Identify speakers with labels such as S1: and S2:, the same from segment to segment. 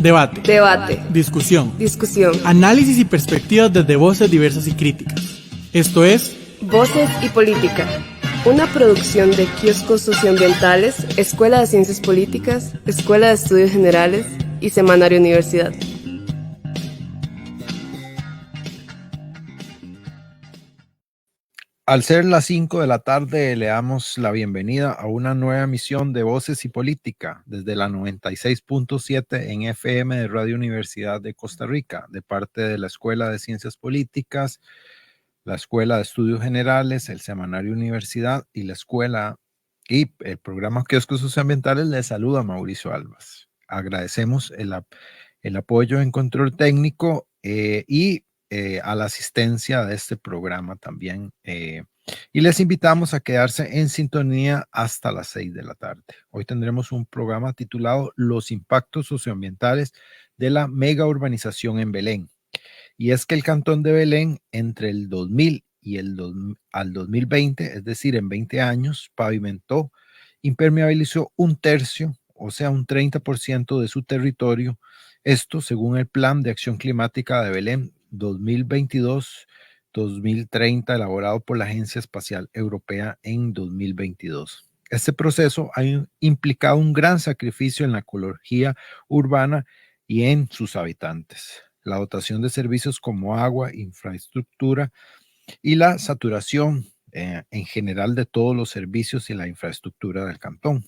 S1: Debate.
S2: Debate.
S1: Discusión.
S2: Discusión.
S1: Análisis y perspectivas desde voces diversas y críticas. Esto es
S2: Voces y Política, una producción de Kioscos Socioambientales, Escuela de Ciencias Políticas, Escuela de Estudios Generales y Semanario Universidad.
S3: Al ser las 5 de la tarde, le damos la bienvenida a una nueva emisión de Voces y Política desde la 96.7 en FM de Radio Universidad de Costa Rica, de parte de la Escuela de Ciencias Políticas, la Escuela de Estudios Generales, el Semanario Universidad y la Escuela y el programa Kioscos Socioambientales. Les saluda Mauricio Albas. Agradecemos el apoyo en control técnico y a la asistencia de este programa también. Y les invitamos a quedarse en sintonía hasta las 6 de la tarde. Hoy tendremos un programa titulado Los impactos socioambientales de la mega urbanización en Belén. Y es que el cantón de Belén entre el 2000 y al 2020, es decir, en 20 años, pavimentó, impermeabilizó un tercio, o sea, un 30% de su territorio. Esto según el Plan de Acción Climática de Belén 2022-2030, elaborado por la Agencia Espacial Europea en 2022. Este proceso ha implicado un gran sacrificio en la ecología urbana y en sus habitantes. La dotación de servicios como agua, infraestructura y la saturación en general de todos los servicios y la infraestructura del cantón.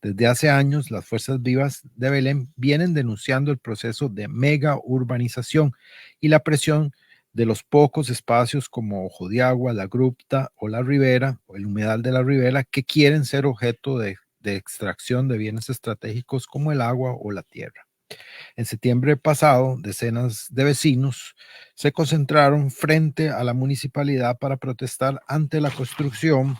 S3: Desde hace años, las fuerzas vivas de Belén vienen denunciando el proceso de mega urbanización y la presión de los pocos espacios como Ojo de Agua, La Gruta o La Ribera o el humedal de La Ribera que quieren ser objeto de extracción de bienes estratégicos como el agua o la tierra. En septiembre pasado, decenas de vecinos se concentraron frente a la municipalidad para protestar ante la construcción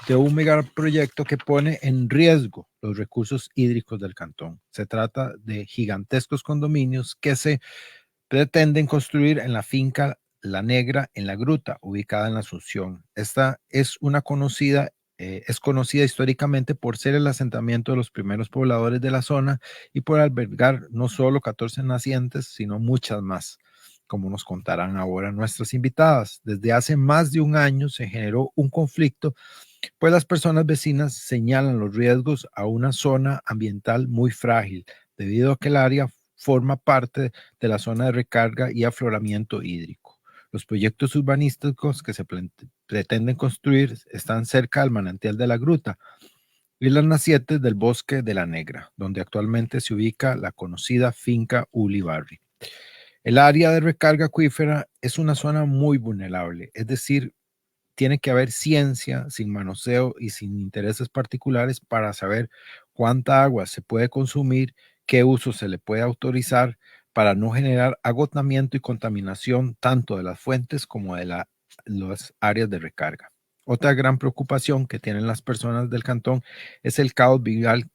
S3: de un megaproyecto que pone en riesgo los recursos hídricos del cantón. Se trata de gigantescos condominios que se pretenden construir en la finca La Negra en La Gruta, ubicada en la Asunción. Esta es conocida históricamente por ser el asentamiento de los primeros pobladores de la zona y por albergar no solo 14 nacientes, sino muchas más, como nos contarán ahora nuestras invitadas. Desde hace más de un año se generó un conflicto, pues las personas vecinas señalan los riesgos a una zona ambiental muy frágil, debido a que el área forma parte de la zona de recarga y afloramiento hídrico. Los proyectos urbanísticos que se pretenden construir están cerca del manantial de La Gruta y las nacientes del bosque de La Negra, donde actualmente se ubica la conocida finca Ulibarri. El área de recarga acuífera es una zona muy vulnerable, es decir, tiene que haber ciencia sin manoseo y sin intereses particulares para saber cuánta agua se puede consumir, qué uso se le puede autorizar para no generar agotamiento y contaminación tanto de las fuentes como de las áreas de recarga. Otra gran preocupación que tienen las personas del cantón es el caos vial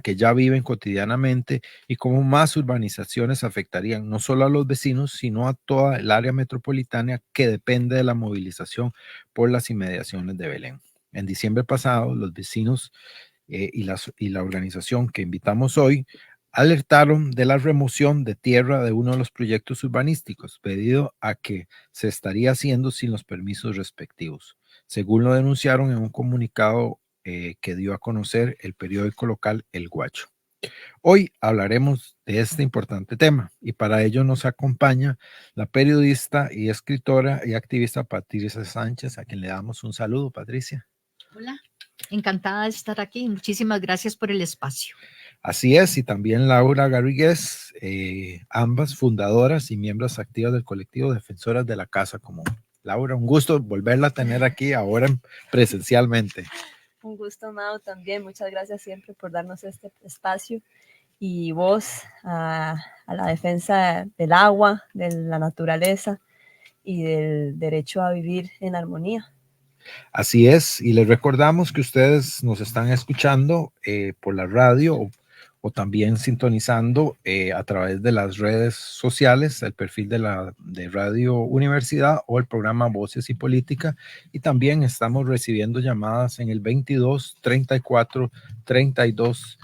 S3: que ya viven cotidianamente y cómo más urbanizaciones afectarían no solo a los vecinos, sino a toda el área metropolitana que depende de la movilización por las inmediaciones de Belén. En diciembre pasado, los vecinos y la organización que invitamos hoy alertaron de la remoción de tierra de uno de los proyectos urbanísticos, debido a que se estaría haciendo sin los permisos respectivos, según lo denunciaron en un comunicado que dio a conocer el periódico local El Guacho. Hoy hablaremos de este importante tema y para ello nos acompaña la periodista y escritora y activista Patricia Sánchez, a quien le damos un saludo. Patricia.
S4: Hola, encantada de estar aquí. Muchísimas gracias por el espacio.
S3: Así es, y también Laura Garrigues, ambas fundadoras y miembros activas del colectivo Defensoras de la Casa Común. Laura, un gusto volverla a tener aquí ahora presencialmente.
S5: Un gusto, Mau, también. Muchas gracias siempre por darnos este espacio y voz a la defensa del agua, de la naturaleza y del derecho a vivir en armonía.
S3: Así es, y les recordamos que ustedes nos están escuchando por la radio o también sintonizando a través de las redes sociales, el perfil de Radio Universidad o el programa Voces y Política, y también estamos recibiendo llamadas en el 22 34 32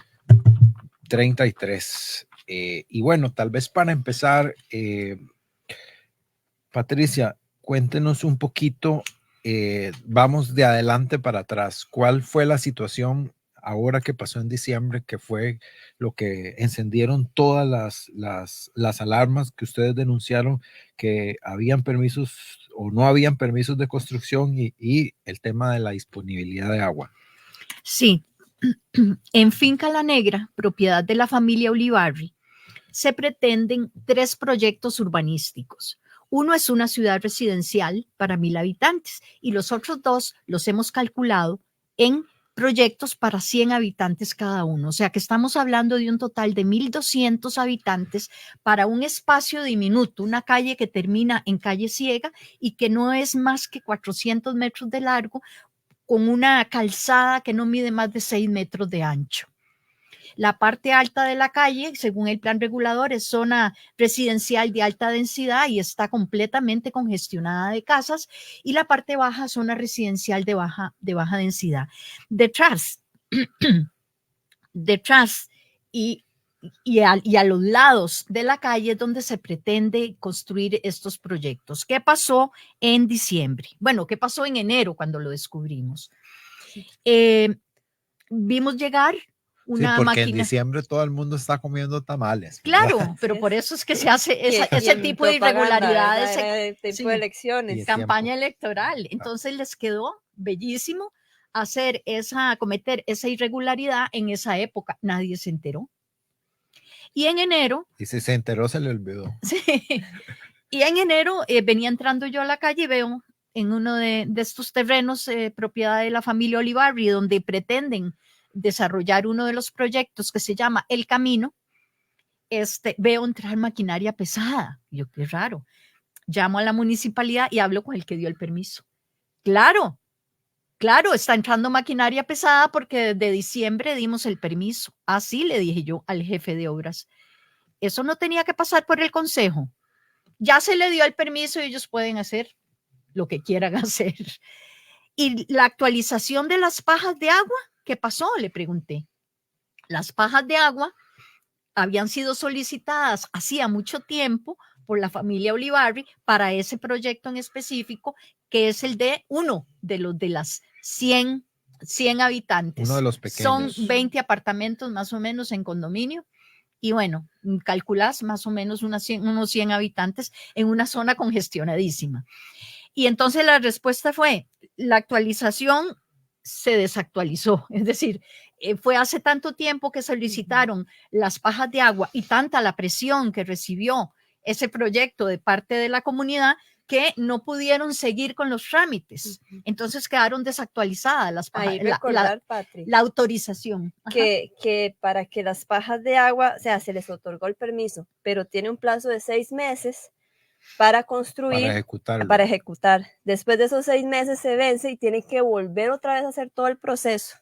S3: 33. Y bueno, tal vez para empezar, Patricia, cuéntenos un poquito, vamos de adelante para atrás. ¿Cuál fue la situación ahora que pasó en diciembre, que fue lo que encendieron todas las alarmas que ustedes denunciaron, que habían permisos o no habían permisos de construcción y el tema de la disponibilidad de agua?
S4: Sí, en Finca La Negra, propiedad de la familia Ulibarri, se pretenden 3 proyectos urbanísticos. Uno es una ciudad residencial para 1,000 habitantes y los otros 2 los hemos calculado en proyectos para 100 habitantes cada uno. O sea que estamos hablando de un total de 1,200 habitantes para un espacio diminuto, una calle que termina en calle Ciega y que no es más que 400 metros de largo, con una calzada que no mide más de 6 metros de ancho. La parte alta de la calle, según el plan regulador, es zona residencial de alta densidad y está completamente congestionada de casas, y la parte baja, zona residencial de baja densidad. Detrás y a los lados de la calle es donde se pretende construir estos proyectos. ¿Qué pasó en diciembre? Bueno, ¿qué pasó en enero cuando lo descubrimos? Vimos llegar una
S3: porque
S4: máquina.
S3: en diciembre todo el mundo está comiendo tamales.
S4: Claro, pero por eso es que se hace ese tipo de irregularidades.
S5: El tipo de elecciones.
S4: Campaña electoral. Entonces les quedó bellísimo cometer esa irregularidad en esa época. Nadie se enteró. Y en enero.
S3: Y si se enteró, se le olvidó.
S4: Sí. Y en enero venía entrando yo a la calle y veo en uno de estos terrenos propiedad de la familia Ulibarri, donde pretenden desarrollar uno de los proyectos que se llama El Camino, veo entrar maquinaria pesada. Yo, qué raro. Llamo a la municipalidad y hablo con el que dio el permiso. Claro, está entrando maquinaria pesada porque desde diciembre dimos el permiso. Así le dije yo al jefe de obras. Eso no tenía que pasar por el consejo. Ya se le dio el permiso y ellos pueden hacer lo que quieran hacer. Y la actualización de las pajas de agua, ¿qué pasó? Le pregunté. Las pajas de agua habían sido solicitadas hacía mucho tiempo por la familia Ulibarri para ese proyecto en específico, que es el de uno de los de las 100 habitantes.
S3: Uno de los pequeños.
S4: Son 20 apartamentos más o menos en condominio. Y bueno, calculas más o menos unos 100 habitantes en una zona congestionadísima. Y entonces la respuesta fue, la actualización se desactualizó, es decir, fue hace tanto tiempo que solicitaron las pajas de agua y tanta la presión que recibió ese proyecto de parte de la comunidad que no pudieron seguir con los trámites. Entonces quedaron desactualizadas las pajas,
S5: Ahí recordar, Patri,
S4: la autorización.
S5: Que para que las pajas de agua, o sea, se les otorgó el permiso, pero tiene un plazo de 6 meses para construir, para ejecutar. Después de esos 6 meses se vence y tiene que volver otra vez a hacer todo el proceso,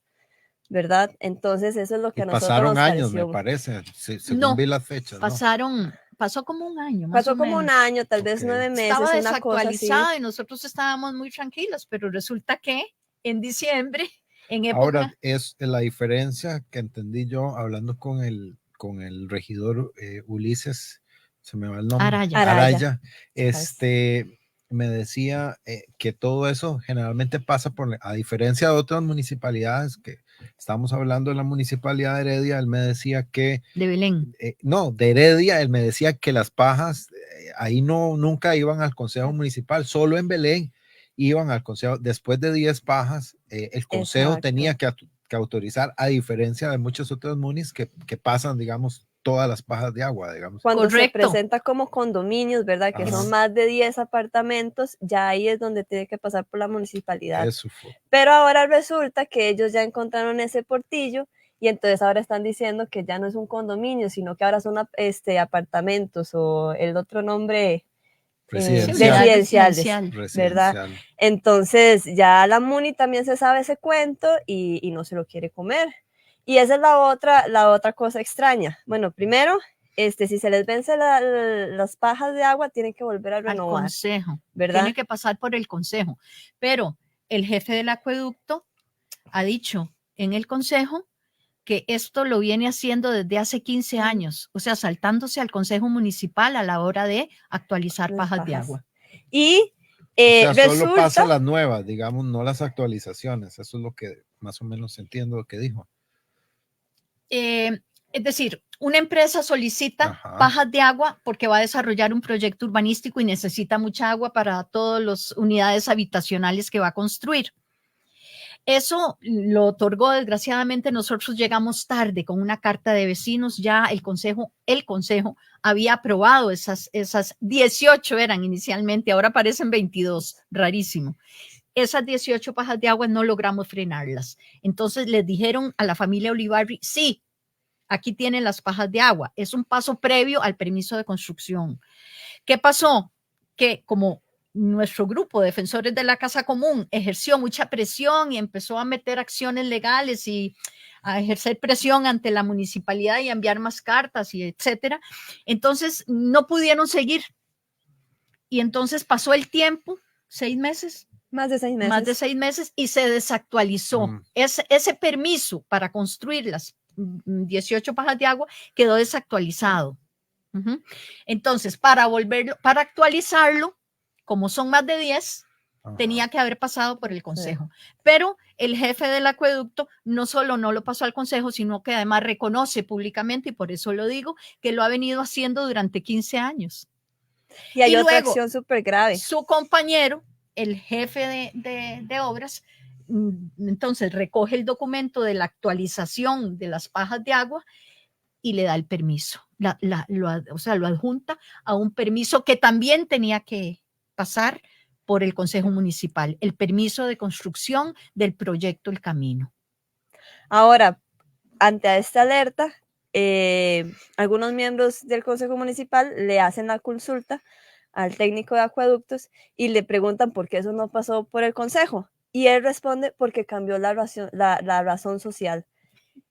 S5: ¿verdad? Entonces eso es lo que a nosotros
S3: pasaron
S5: nos
S3: años,
S5: pareció.
S3: me parece, según vi las fechas.
S4: Pasó como un año.
S5: Pasó como un año, tal vez 9 meses.
S4: Estaba desactualizada y nosotros estábamos muy tranquilos, pero resulta que en diciembre, en época...
S3: Ahora, es la diferencia que entendí yo hablando con el regidor Ulises, se me va el nombre. Araya. Me decía que todo eso generalmente pasa a diferencia de otras municipalidades, que estamos hablando de la municipalidad de Heredia, él me decía que...
S4: De Belén.
S3: No, de Heredia, él me decía que las pajas ahí nunca iban al consejo municipal, solo en Belén iban al consejo. Después de 10 pajas, el consejo tenía que autorizar, a diferencia de muchos otros munis que pasan, digamos, todas las pajas de agua, digamos.
S5: Cuando se presenta como condominios, ¿verdad? Que son más de 10 apartamentos, ya ahí es donde tiene que pasar por la municipalidad.
S3: Eso fue.
S5: Pero ahora resulta que ellos ya encontraron ese portillo y entonces ahora están diciendo que ya no es un condominio, sino que ahora son apartamentos o el otro nombre residenciales, ¿verdad? Entonces ya la MUNI también se sabe ese cuento y no se lo quiere comer. Y esa es la otra cosa extraña. Bueno, primero, si se les vence las pajas de agua, tienen que volver a renovar.
S4: Al consejo,
S5: ¿verdad?
S4: Tiene que pasar por el consejo. Pero el jefe del acueducto ha dicho en el consejo que esto lo viene haciendo desde hace 15 años, o sea, saltándose al Consejo Municipal a la hora de actualizar
S5: Las
S4: pajas de
S5: pajas.
S4: agua.
S5: Y
S3: O sea, solo pasa
S5: resulta,
S3: las nuevas, digamos, no las actualizaciones. Eso es lo que más o menos entiendo lo que dijo.
S4: Es decir, una empresa solicita
S3: Ajá.
S4: pajas de agua porque va a desarrollar un proyecto urbanístico y necesita mucha agua para todas las unidades habitacionales que va a construir. Eso lo otorgó, desgraciadamente, nosotros llegamos tarde con una carta de vecinos, ya el consejo había aprobado esas 18 eran inicialmente, ahora parecen 22, rarísimo. Esas 18 pajas de agua no logramos frenarlas. Entonces les dijeron a la familia Ulibarri, sí, aquí tienen las pajas de agua. Es un paso previo al permiso de construcción. ¿Qué pasó? Que como nuestro grupo de defensores de la casa común ejerció mucha presión y empezó a meter acciones legales y a ejercer presión ante la municipalidad y a enviar más cartas y etcétera, entonces no pudieron seguir. Y entonces pasó el tiempo, 6 meses,
S5: más de 6 meses.
S4: más de 6 meses y se desactualizó. Ese permiso para construir las 18 pajas de agua quedó desactualizado. Entonces, para actualizarlo, como son más de 10, tenía que haber pasado por el consejo. Pero el jefe del acueducto no solo no lo pasó al consejo, sino que además reconoce públicamente, y por eso lo digo, que lo ha venido haciendo durante 15 años.
S5: Y hay otra
S4: luego,
S5: acción súper grave.
S4: Su compañero, el jefe de obras, entonces recoge el documento de la actualización de las pajas de agua y le da el permiso. O sea, lo adjunta a un permiso que también tenía que pasar por el Consejo Municipal, el permiso de construcción del proyecto El Camino.
S5: Ahora, ante esta alerta, algunos miembros del Consejo Municipal le hacen la consulta al técnico de acueductos y le preguntan por qué eso no pasó por el Consejo. Y él responde porque cambió la razón social.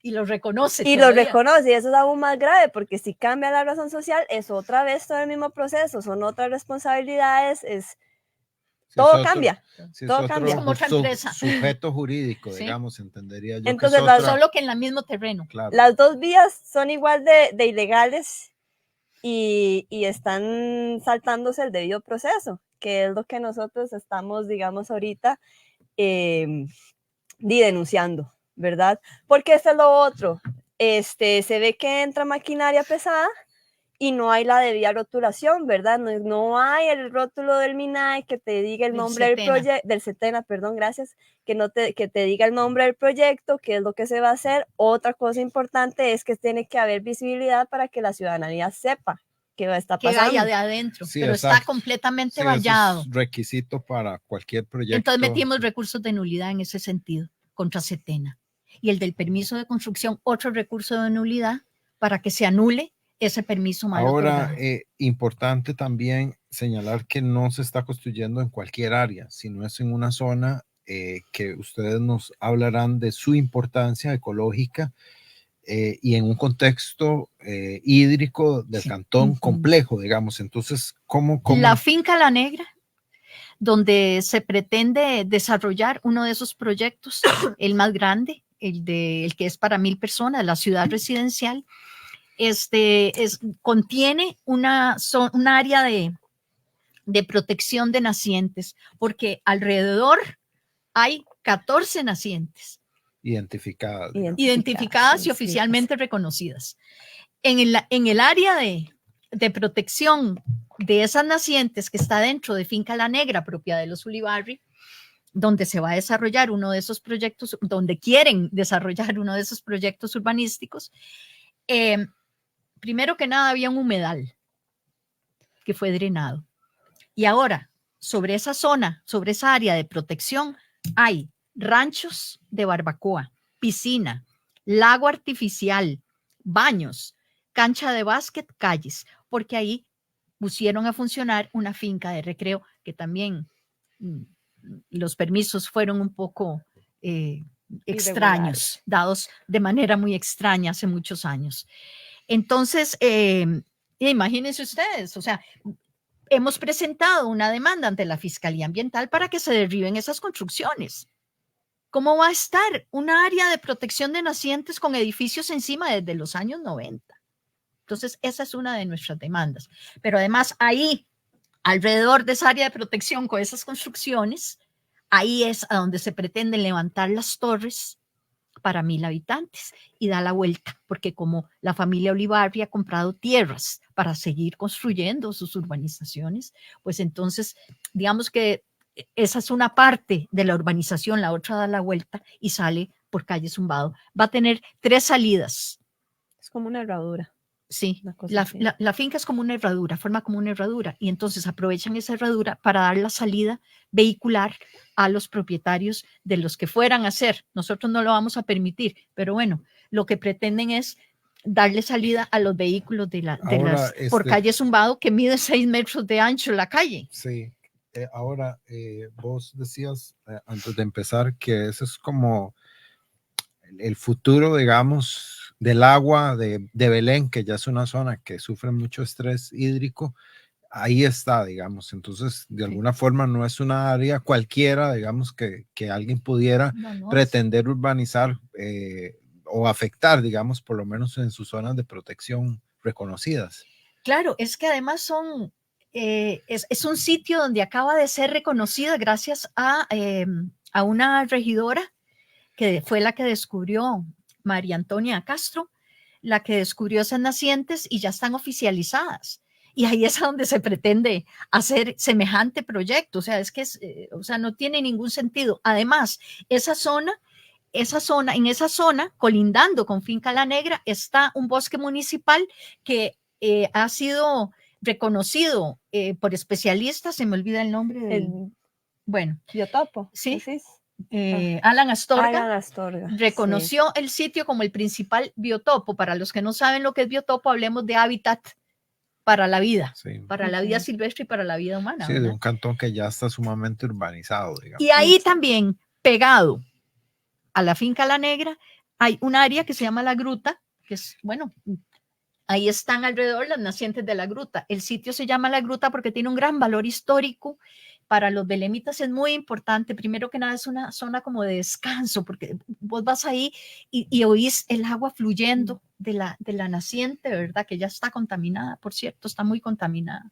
S4: Y lo reconoce.
S5: Y todavía lo reconoce, y eso es aún más grave, porque si cambia la razón social, es otra vez todo el mismo proceso, son otras responsabilidades, todo cambia. Todo cambia.
S4: Como otra empresa.
S3: Sujeto jurídico, digamos, entendería yo.
S4: Entonces, solo que en el mismo terreno.
S3: Claro.
S5: Las dos vías son igual de ilegales y están saltándose el debido proceso, que es lo que nosotros estamos, digamos, ahorita denunciando, ¿verdad? Porque esto es lo otro. Se ve que entra maquinaria pesada y no hay la debida rotulación, ¿verdad? No hay el rótulo del MINAE que te diga el nombre del proyecto, del CETENA, perdón, gracias, que te diga el nombre del proyecto, qué es lo que se va a hacer. Otra cosa importante es que tiene que haber visibilidad para que la ciudadanía sepa qué está pasando.
S4: Que vaya de adentro,
S3: sí,
S4: pero
S3: exacto.
S4: Está completamente vallado.
S3: Es requisito para cualquier proyecto.
S4: Entonces metimos recursos de nulidad en ese sentido contra CETENA. Y el del permiso de construcción, otro recurso de nulidad para que se anule ese permiso mal
S3: otorgado. Ahora, importante también señalar que no se está construyendo en cualquier área, sino es en una zona que ustedes nos hablarán de su importancia ecológica y en un contexto hídrico del cantón complejo, digamos. Entonces, ¿cómo?
S4: La finca La Negra, donde se pretende desarrollar uno de esos proyectos, el más grande, el que es para 1,000 personas, la ciudad residencial, contiene un área de protección de nacientes, porque alrededor hay 14 nacientes. Identificadas y oficialmente reconocidas. En el área de protección de esas nacientes que está dentro de Finca La Negra, propiedad de los Ulibarri, donde se va a desarrollar uno de esos proyectos, donde quieren desarrollar uno de esos proyectos urbanísticos, primero que nada había un humedal que fue drenado. Y ahora, sobre esa zona, sobre esa área de protección, hay ranchos de barbacoa, piscina, lago artificial, baños, cancha de básquet, calles, porque ahí pusieron a funcionar una finca de recreo que también los permisos fueron un poco extraños, dados de manera muy extraña hace muchos años. Entonces, imagínense ustedes, o sea, hemos presentado una demanda ante la Fiscalía Ambiental para que se derriben esas construcciones. ¿Cómo va a estar una área de protección de nacientes con edificios encima desde los años 90? Entonces, esa es una de nuestras demandas. Pero además, ahí, alrededor de esa área de protección con esas construcciones, ahí es a donde se pretende levantar las torres para 1,000 habitantes y da la vuelta, porque como la familia Olivarri ha comprado tierras para seguir construyendo sus urbanizaciones, pues entonces, digamos que esa es una parte de la urbanización, la otra da la vuelta y sale por calle Zumbado. Va a tener 3 salidas.
S5: Es como una herradura.
S4: Sí,
S5: Una cosa así.
S4: la finca es como una herradura, forma como una herradura, y entonces aprovechan esa herradura para dar la salida vehicular a los propietarios de los que fueran a hacer. Nosotros no lo vamos a permitir, pero bueno, lo que pretenden es darle salida a los vehículos
S3: Ahora,
S4: por calle Zumbado, que mide 6 metros de ancho la calle.
S3: Sí, ahora vos decías antes de empezar que eso es como el futuro, digamos, del agua de Belén, que ya es una zona que sufre mucho estrés hídrico. Ahí está, digamos. Entonces, de alguna forma no es una área cualquiera, digamos, que alguien pudiera pretender urbanizar o afectar, digamos, por lo menos en sus zonas de protección reconocidas.
S4: Claro, es que además es un sitio donde acaba de ser reconocida gracias a una regidora que fue la que descubrió, María Antonia Castro, la que descubrió esas nacientes y ya están oficializadas. Y ahí es donde se pretende hacer semejante proyecto. O sea, no tiene ningún sentido. Además, en esa zona, colindando con Finca La Negra, está un bosque municipal que ha sido reconocido por especialistas, se me olvida el nombre bueno,
S5: biotopo.
S4: sí.
S5: ¿Decís?
S4: Alan Astorga,
S5: Alan Astorga
S4: reconoció
S5: sí.
S4: el sitio como el principal biotopo. Para los que no saben lo que es biotopo, hablemos de hábitat para la vida, para la vida silvestre y para la vida humana.
S3: Sí,
S4: ¿verdad?
S3: de un cantón que ya está sumamente urbanizado, digamos.
S4: Y ahí también, pegado a la Finca La Negra, hay un área que se llama La Gruta, que es, bueno, ahí están alrededor las nacientes de La Gruta. El sitio se llama La Gruta porque tiene un gran valor histórico. Para los belemitas es muy importante. Primero que nada es una zona como de descanso, porque vos vas ahí y oís el agua fluyendo de la naciente, ¿verdad? Que ya está contaminada, por cierto, está muy contaminada.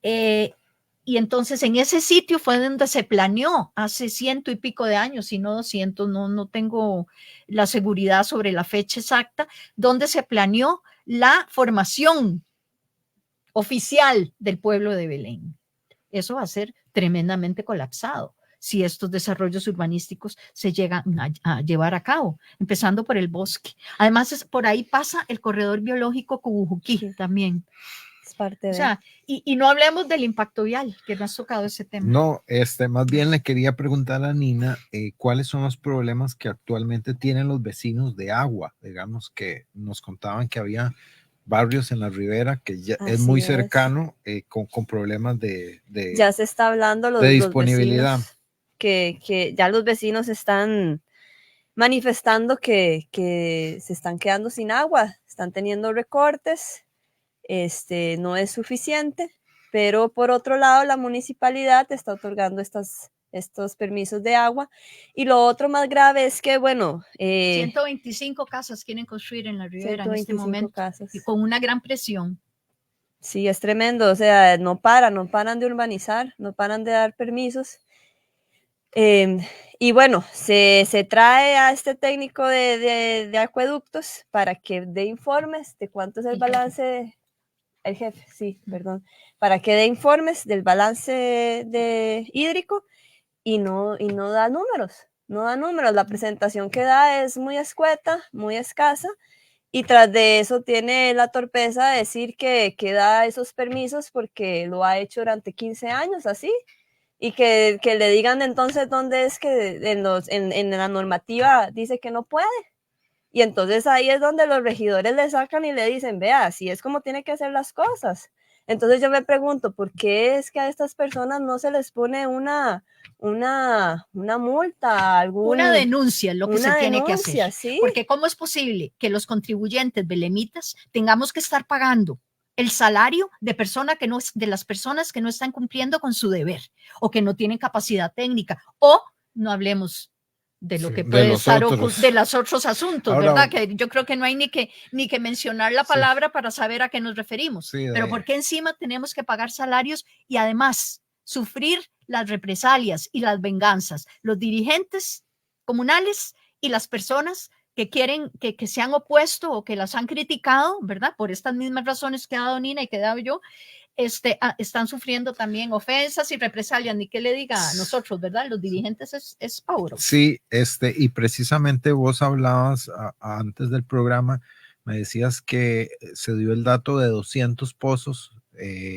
S4: Y entonces en ese sitio fue donde se planeó hace 100 y pico de años, si no 200, no tengo la seguridad sobre la fecha exacta, donde se planeó la formación oficial del pueblo de Belén. Eso va a ser tremendamente colapsado si estos desarrollos urbanísticos se llegan a llevar a cabo, empezando por el bosque. Además, por ahí pasa el corredor biológico Cubujuquí también.
S5: Es parte de...
S4: O sea, y no hablemos del impacto vial, que no has tocado ese tema.
S3: No, más bien le quería preguntar a Nina cuáles son los problemas que actualmente tienen los vecinos de agua. Digamos que nos contaban que había barrios en la ribera que ya es muy cercano con problemas de
S5: ya se está hablando
S3: de disponibilidad.
S5: Los que ya los vecinos están manifestando que se están quedando sin agua, están teniendo recortes, no es suficiente, pero por otro lado la municipalidad está otorgando estos permisos de agua. Y lo otro más grave es que, bueno...
S4: 125 casas quieren construir en la ribera en este momento,
S5: casas.
S4: Y con una gran presión.
S5: Sí, es tremendo, o sea, no paran de urbanizar, no paran de dar permisos. Y bueno, se trae a este técnico de acueductos para que dé informes de cuánto es el balance... El jefe, sí, perdón, para que dé informes del balance hídrico y no da números, la presentación que da es muy escueta, muy escasa, y tras de eso tiene la torpeza de decir que da esos permisos porque lo ha hecho durante 15 años así, y que le digan entonces dónde es que en la normativa dice que no puede. Y entonces ahí es donde los regidores le sacan y le dicen, vea, así es como tiene que hacer las cosas. Entonces yo me pregunto, ¿por qué es que a estas personas no se les pone una multa?
S4: Una denuncia, lo que se tiene que hacer.
S5: ¿Sí?
S4: Porque ¿cómo es posible que los contribuyentes belemitas tengamos que estar pagando el salario de las personas que no están cumpliendo con su deber o que no tienen capacidad técnica? O no hablemos de lo
S3: Sí,
S4: que
S3: de
S4: puede
S3: los
S4: estar
S3: otros.
S4: de los otros asuntos,
S3: Ahora,
S4: ¿verdad? Que yo creo que no hay ni que mencionar la
S3: Sí.
S4: palabra para saber a qué nos referimos.
S3: Sí,
S4: Pero ¿por qué encima tenemos que pagar salarios y además sufrir las represalias y las venganzas? Los dirigentes comunales y las personas que quieren, que se han opuesto o que las han criticado, ¿verdad? Por estas mismas razones que ha dado Nina y que he dado yo, están sufriendo también ofensas y represalias, ni que le diga a nosotros, ¿verdad? Los dirigentes es pavoroso.
S3: Sí, y precisamente vos hablabas antes del programa, me decías que se dio el dato de 200 pozos.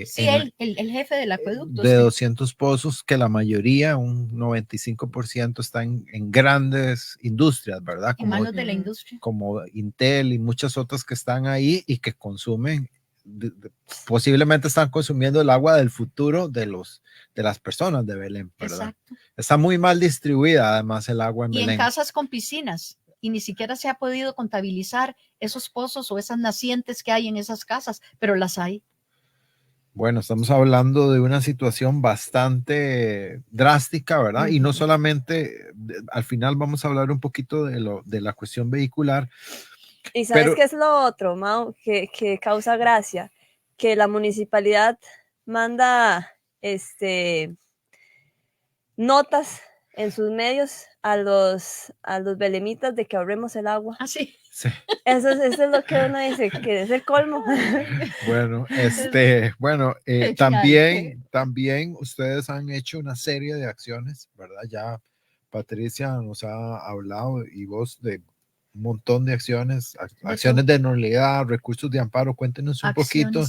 S4: Sí, el jefe del acueducto.
S3: De 200 pozos, que la mayoría, un 95%, están en grandes industrias, ¿verdad?
S4: En manos de la industria.
S3: Como Intel y muchas otras que están ahí y que consumen, posiblemente están consumiendo el agua del futuro de las personas de Belén, ¿verdad?
S4: Exacto.
S3: Está muy mal distribuida además el agua en Belén.
S4: Y en casas con piscinas, y ni siquiera se ha podido contabilizar esos pozos o esas nacientes que hay en esas casas, pero las hay.
S3: Bueno, estamos hablando de una situación bastante drástica, ¿verdad? Y no solamente, al final vamos a hablar un poquito de la cuestión vehicular.
S5: ¿Y sabes qué es lo otro, Mau, que causa gracia? Que la municipalidad manda notas en sus medios a los belemitas de que ahorremos el agua.
S4: Ah, sí.
S3: Sí.
S5: Eso es lo que uno dice, que es el colmo.
S3: Bueno, también ustedes han hecho una serie de acciones, ¿verdad? Ya Patricia nos ha hablado y vos de un montón de acciones de nulidad, recursos de amparo. Cuéntenos un poquito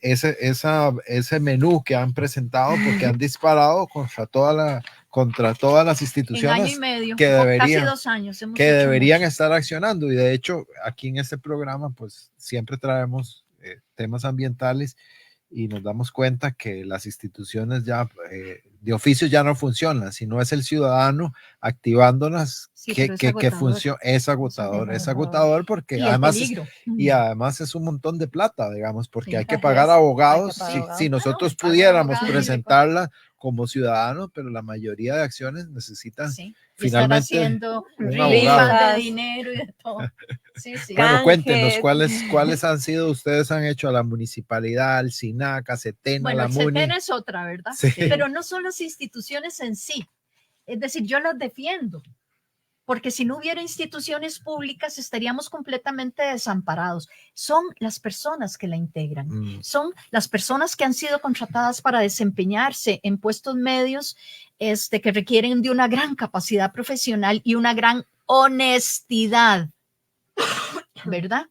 S3: ese menú que han presentado, porque han disparado contra todas las instituciones
S4: en año y medio,
S3: que deberían,
S4: casi 2 años
S3: estar accionando. Y de hecho, aquí en este programa, pues siempre traemos temas ambientales y nos damos cuenta que las instituciones ya de oficio ya no funcionan, sino es el ciudadano activándolas que funciona. Es agotador porque
S4: y
S3: además es un montón de plata, digamos, porque hay que pagar abogados. Si nosotros pudiéramos presentarla como ciudadanos, pero la mayoría de acciones necesitan finalmente
S4: haciendo
S3: un abogado
S4: de dinero y de todo.
S3: Bueno, cuéntenos cuáles han sido, ustedes han hecho a la municipalidad, al SINAC, a Setena,
S4: bueno,
S3: la MUNI.
S4: Setena es otra, ¿verdad?
S3: Sí.
S4: Pero no son las instituciones en sí. Es decir, yo las defiendo, porque si no hubiera instituciones públicas estaríamos completamente desamparados. Son las personas que la integran, son las personas que han sido contratadas para desempeñarse en puestos medios que requieren de una gran capacidad profesional y una gran honestidad, ¿verdad?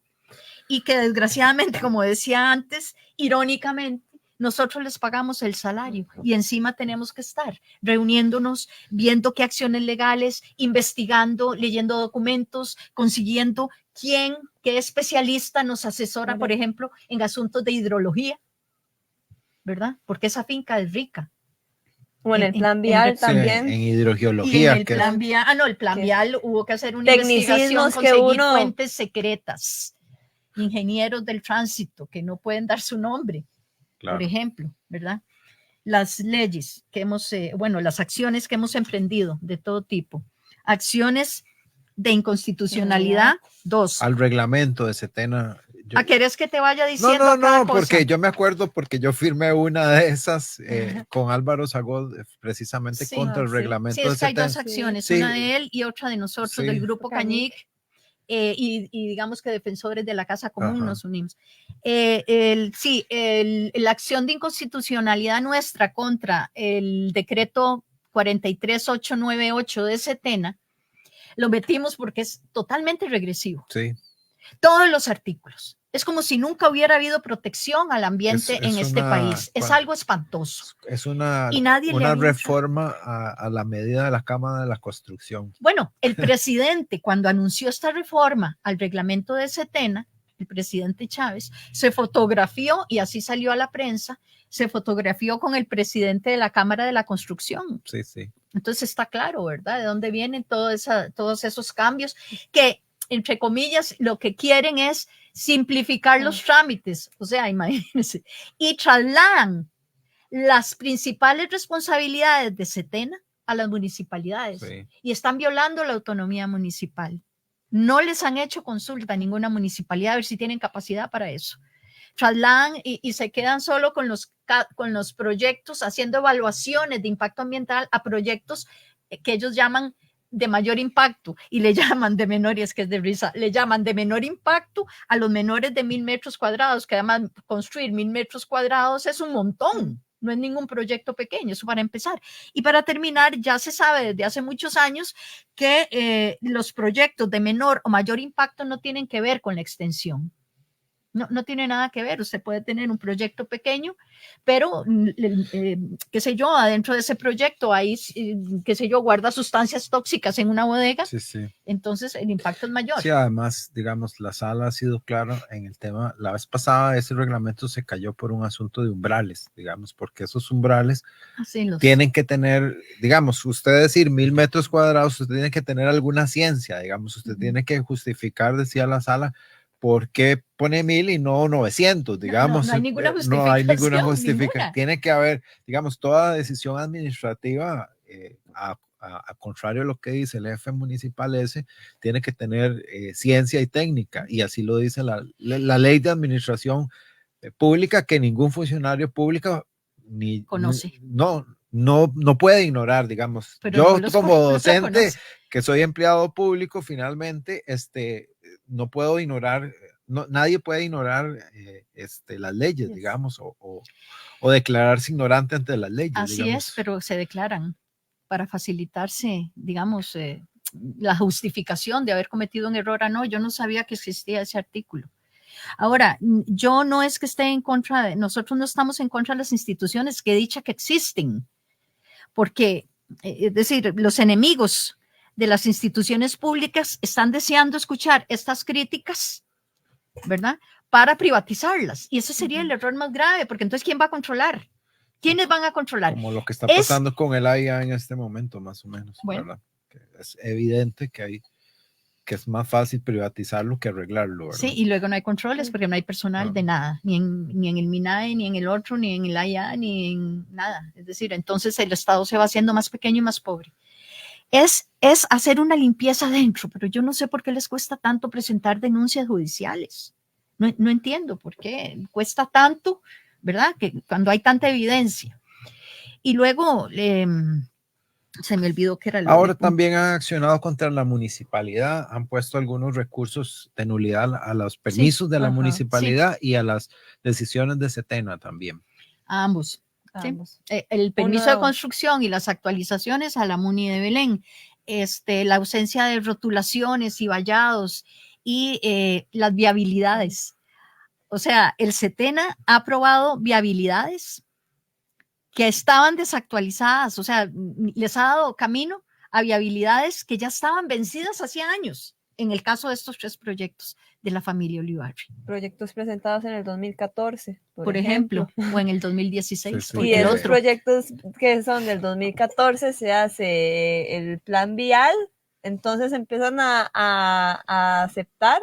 S4: Y que desgraciadamente, como decía antes, irónicamente, nosotros les pagamos el salario y encima tenemos que estar reuniéndonos, viendo qué acciones legales, investigando, leyendo documentos, consiguiendo qué especialista nos asesora, por ejemplo, en asuntos de hidrología, ¿verdad? Porque esa finca es rica.
S5: O en el plan vial también.
S3: En hidrogeología.
S4: Y en el plan vial, el plan vial hubo que hacer una investigación, conseguir fuentes secretas, ingenieros del tránsito que no pueden dar su nombre. Claro. Por ejemplo, ¿verdad? Las leyes que las acciones que hemos emprendido de todo tipo. Acciones de inconstitucionalidad, 2.
S3: Al reglamento de Setena.
S4: ¿A querés que te vaya diciendo
S3: No, porque yo me acuerdo, porque yo firmé una de esas con Álvaro Sagó, precisamente contra el reglamento de Setena.
S4: Sí, hay 2 acciones, una de él y otra de nosotros, del Grupo Cañic. Y digamos que defensores de la Casa Común nos unimos. La acción de inconstitucionalidad nuestra contra el decreto 43898 de Setena, lo metimos porque es totalmente regresivo.
S3: Sí.
S4: Todos los artículos. Es como si nunca hubiera habido protección al ambiente en este país. Es algo espantoso.
S3: Es una reforma a la medida de la Cámara de la Construcción.
S4: Bueno, el presidente, cuando anunció esta reforma al reglamento de Setena, el presidente Chávez, se fotografió, y así salió a la prensa, se fotografió con el presidente de la Cámara de la Construcción.
S3: Sí, sí.
S4: Entonces está claro, ¿verdad? De dónde vienen todos esos cambios que, entre comillas, lo que quieren es simplificar los trámites, o sea, imagínense, y trasladan las principales responsabilidades de Setena a las municipalidades
S3: Sí.
S4: y están violando la autonomía municipal. No les han hecho consulta a ninguna municipalidad a ver si tienen capacidad para eso. Trasladan y se quedan solo con los proyectos, haciendo evaluaciones de impacto ambiental a proyectos que ellos llaman de mayor impacto y le llaman de menor, y es que es de risa, le llaman de menor impacto a los menores de 1.000 metros cuadrados, que además construir 1.000 metros cuadrados es un montón, no es ningún proyecto pequeño, eso para empezar. Y para terminar, ya se sabe desde hace muchos años que los proyectos de menor o mayor impacto no tienen que ver con la extensión. No tiene nada que ver. Usted puede tener un proyecto pequeño, pero, qué sé yo, adentro de ese proyecto hay, qué sé yo, guarda sustancias tóxicas en una bodega,
S3: Sí, sí.
S4: entonces el impacto es mayor.
S3: Sí, además, digamos, la sala ha sido clara en el tema. La vez pasada ese reglamento se cayó por un asunto de umbrales, digamos, porque esos umbrales
S4: Así
S3: tienen que tener, digamos, usted decir 1.000 metros cuadrados, usted tiene que tener alguna ciencia, digamos, usted tiene que justificar, decía la sala, ¿por qué pone 1.000 y no 900? Digamos,
S4: no hay ninguna
S3: no hay ninguna
S4: justificación,
S3: justificación.
S4: ninguna.
S3: Tiene que haber, digamos, toda decisión administrativa, a contrario de lo que dice el jefe municipal ese, tiene que tener ciencia y técnica, y así lo dice la ley de administración pública, que ningún funcionario público ni
S4: Conoce.
S3: no puede ignorar, digamos.
S4: Pero
S3: Yo
S4: no los
S3: como
S4: no lo
S3: docente,
S4: conoce.
S3: que soy empleado público, finalmente, no puedo ignorar, nadie puede ignorar las leyes,
S4: Yes.
S3: digamos, o declararse ignorante ante las leyes.
S4: Así
S3: digamos.
S4: es, pero se declaran para facilitarse, digamos, la justificación de haber cometido un error. No, yo no sabía que existía ese artículo. Ahora, yo no es que esté en contra de, nosotros no estamos en contra de las instituciones, que dicha que existen, porque, es decir, los enemigos de las instituciones públicas están deseando escuchar estas críticas, ¿verdad? Para privatizarlas. Y ese sería el error más grave, porque entonces, ¿quién va a controlar? ¿Quiénes van a controlar?
S3: Como lo que está pasando con el AIA en este momento, más o menos.
S4: Bueno.
S3: ¿Verdad? Que es evidente que es más fácil privatizarlo que arreglarlo, ¿verdad?
S4: Sí, y luego no hay controles porque no hay personal de nada, ni en el MINAE, ni en el otro, ni en el AIA, ni en nada. Es decir, entonces el Estado se va haciendo más pequeño y más pobre. Es hacer una limpieza adentro, pero yo no sé por qué les cuesta tanto presentar denuncias judiciales. No entiendo por qué cuesta tanto, ¿verdad? Que cuando hay tanta evidencia. Y luego, se me olvidó que era lo
S3: Ahora
S4: de-
S3: también han accionado contra la municipalidad, han puesto algunos recursos de nulidad a los permisos de la
S5: ajá,
S3: municipalidad y a las decisiones de Setena también.
S4: a ambos. Sí.
S5: ambos.
S4: El permiso de
S5: Uno-
S4: construcción y las actualizaciones a la MUNI de Belén, la ausencia de rotulaciones y vallados y las viabilidades. O sea, el Setena ha aprobado viabilidades que estaban desactualizadas, o sea, les ha dado camino a viabilidades que ya estaban vencidas hacía años, en el caso de estos 3 proyectos de la familia Olivarri,
S5: Proyectos presentados en el 2014,
S4: por ejemplo, o en el 2016.
S3: Sí, sí.
S4: porque
S5: Y
S4: el
S5: esos
S4: otro,
S5: proyectos que son del 2014 se hace el plan vial, entonces empiezan a aceptar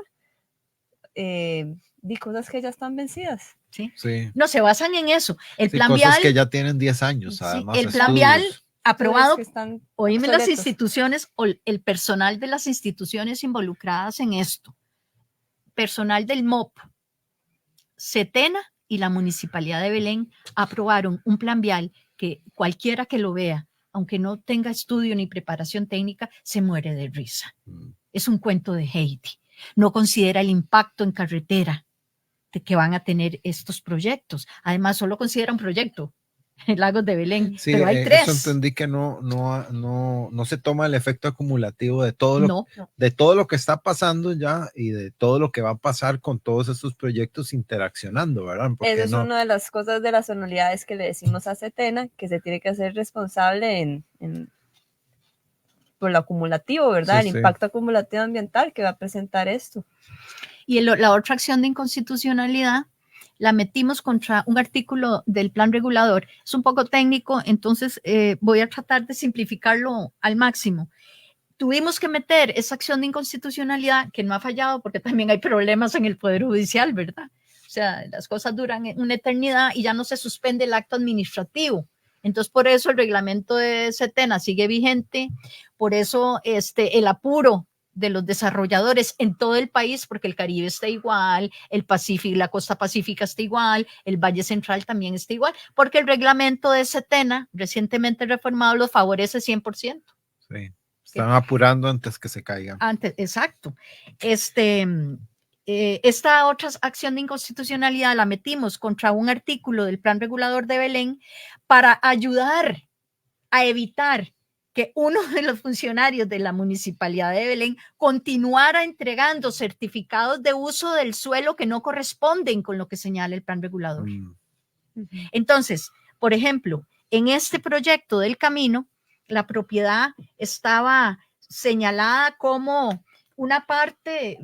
S5: cosas que ya están vencidas.
S4: ¿sí?
S3: Sí.
S4: No, se basan en eso. El
S3: Sí,
S4: plan
S3: cosas
S4: vial,
S3: que ya tienen 10 años,
S4: sí,
S3: además.
S4: el plan vial
S3: estudios.
S4: aprobado,
S5: Que están
S4: oíme las
S5: obsoletos.
S4: instituciones o el personal de las instituciones involucradas en esto, personal del MOP, Setena y la Municipalidad de Belén aprobaron un plan vial que cualquiera que lo vea, aunque no tenga estudio ni preparación técnica, se muere de risa. Es un cuento de Heidi. No considera el impacto en carretera de que van a tener estos proyectos. Además, solo considera un proyecto, el Lagos de Belén,
S3: Sí,
S4: pero hay
S3: eso
S4: 3.
S3: entendí que no se toma el efecto acumulativo de todo
S4: No,
S3: de todo lo que está pasando ya y de todo lo que va a pasar con todos estos proyectos interaccionando, ¿verdad? Porque
S5: Esa es una de las cosas de las anualidades que le decimos a Setena, que se tiene que hacer responsable por lo acumulativo, ¿verdad?
S3: Sí,
S5: el
S3: sí.
S5: impacto acumulativo ambiental que va a presentar esto.
S4: y la otra acción de inconstitucionalidad la metimos contra un artículo del plan regulador. Es un poco técnico, entonces voy a tratar de simplificarlo al máximo. Tuvimos que meter esa acción de inconstitucionalidad, que no ha fallado porque también hay problemas en el Poder Judicial, ¿verdad? O sea, las cosas duran una eternidad y ya no se suspende el acto administrativo. Entonces, por eso el reglamento de Setena sigue vigente, por eso el apuro de los desarrolladores en todo el país, porque el Caribe está igual, el Pacífico, la costa pacífica está igual, el Valle Central también está igual, porque el reglamento de Setena, recientemente reformado, los favorece 100%.
S3: Sí, están apurando antes que se caigan.
S4: Antes, exacto. Esta otra acción de inconstitucionalidad la metimos contra un artículo del Plan Regulador de Belén para ayudar a evitar que uno de los funcionarios de la Municipalidad de Belén continuara entregando certificados de uso del suelo que no corresponden con lo que señala el Plan Regulador. Entonces, por ejemplo, en este proyecto del camino, la propiedad estaba señalada como una parte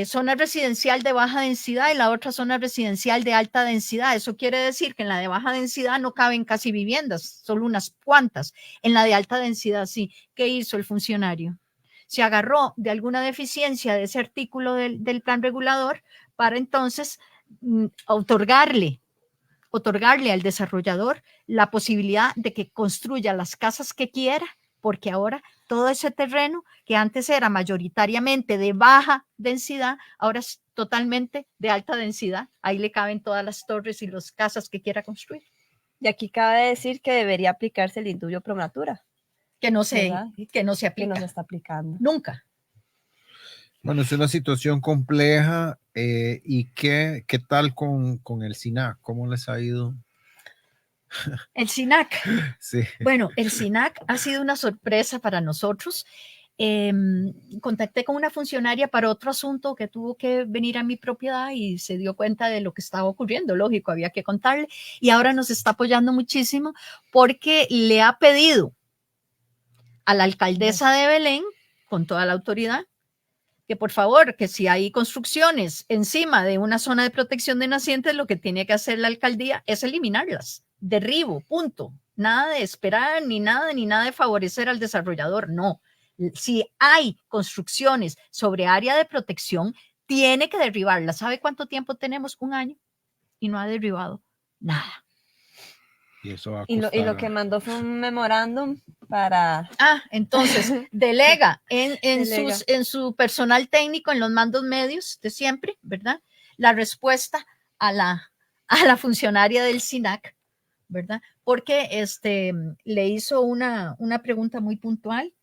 S4: zona residencial de baja densidad y la otra zona residencial de alta densidad. Eso quiere decir que en la de baja densidad no caben casi viviendas, solo unas cuantas. En la de alta densidad sí. ¿Qué hizo el funcionario? Se agarró de alguna deficiencia de ese artículo del plan regulador para entonces otorgarle al desarrollador la posibilidad de que construya las casas que quiera, porque ahora todo ese terreno que antes era mayoritariamente de baja densidad, ahora es totalmente de alta densidad. Ahí le caben todas las torres y las casas que quiera construir.
S5: Y aquí cabe decir que debería aplicarse el indubio pro natura.
S4: Que no se aplica.
S5: Que no se está aplicando.
S4: Nunca.
S3: Bueno, es una situación compleja. ¿Y qué tal con el SINAC? ¿Cómo les ha ido?
S4: El SINAC.
S3: Sí.
S4: Bueno, el SINAC ha sido una sorpresa para nosotros. Contacté con una funcionaria para otro asunto que tuvo que venir a mi propiedad y se dio cuenta de lo que estaba ocurriendo. Lógico, había que contarle. Y ahora nos está apoyando muchísimo porque le ha pedido a la alcaldesa de Belén, con toda la autoridad, que por favor, que si hay construcciones encima de una zona de protección de nacientes, lo que tiene que hacer la alcaldía es eliminarlas. Derribo, punto. Nada de esperar, ni nada de favorecer al desarrollador, no. Si hay construcciones sobre área de protección, tiene que derribarlas. ¿Sabe cuánto tiempo tenemos? 1 año y no ha derribado nada.
S3: Y eso va a
S5: Y lo que mandó fue un memorándum para...
S4: Entonces, delega en su personal técnico, en los mandos medios de siempre, ¿verdad? La respuesta a la funcionaria del SINAC, ¿verdad? Porque le hizo una pregunta muy puntual,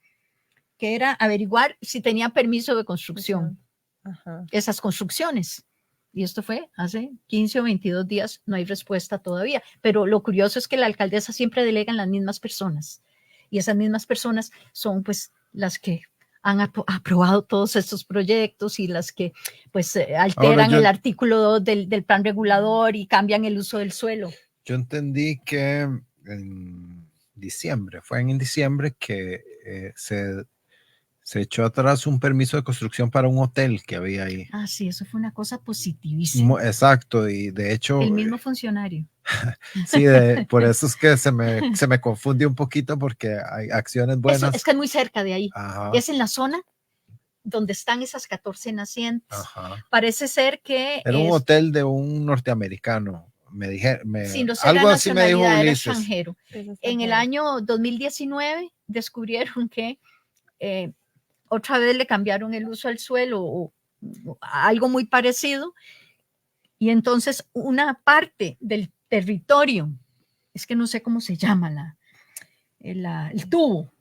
S4: que era averiguar si tenía permiso de construcción.
S5: Ajá.
S4: Esas construcciones. Y esto fue hace 15 o 22 días, no hay respuesta todavía. Pero lo curioso es que la alcaldesa siempre delega en las mismas personas. Y esas mismas personas son pues las que han aprobado todos estos proyectos y las que pues alteran el artículo 2 del plan regulador y cambian el uso del suelo.
S3: Yo entendí que en diciembre, fue en diciembre que se echó atrás un permiso de construcción para un hotel que había ahí.
S4: Sí, eso fue una cosa positivísima.
S3: Exacto, y de hecho...
S4: El mismo funcionario.
S3: Sí, por eso es que se me confunde un poquito porque hay acciones buenas.
S4: Eso, es que es muy cerca de ahí.
S3: Ajá.
S4: Es en la zona donde están esas 14 nacientes.
S3: Ajá.
S4: Parece ser que...
S3: Era un hotel de un norteamericano. Me dijeron,
S4: sí, no sé,
S3: algo así me dijo
S4: era
S3: Ulises.
S4: extranjero. En el año 2019 descubrieron que otra vez le cambiaron el uso al suelo o algo muy parecido. Y entonces una parte del territorio, es que no sé cómo se llama el tubo.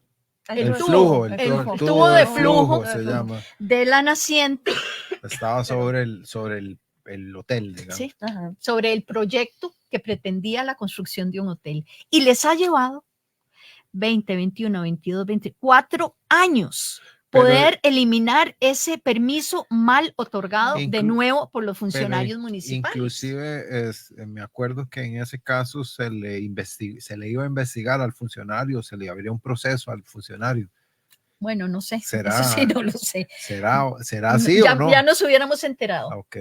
S3: El tubo de flujo se llama.
S4: De la naciente.
S3: Estaba sobre el hotel, digamos.
S4: Sí, sobre el proyecto que pretendía la construcción de un hotel. Y les ha llevado 20, 21, 22, 24 años poder eliminar ese permiso mal otorgado de nuevo por los funcionarios municipales.
S3: Inclusive me acuerdo que en ese caso se le iba a investigar al funcionario, se le abría un proceso al funcionario.
S4: Bueno, no sé.
S3: ¿Será,
S4: eso sí no lo sé.
S3: ¿Será así o no?
S4: Ya nos hubiéramos enterado.
S3: Ok.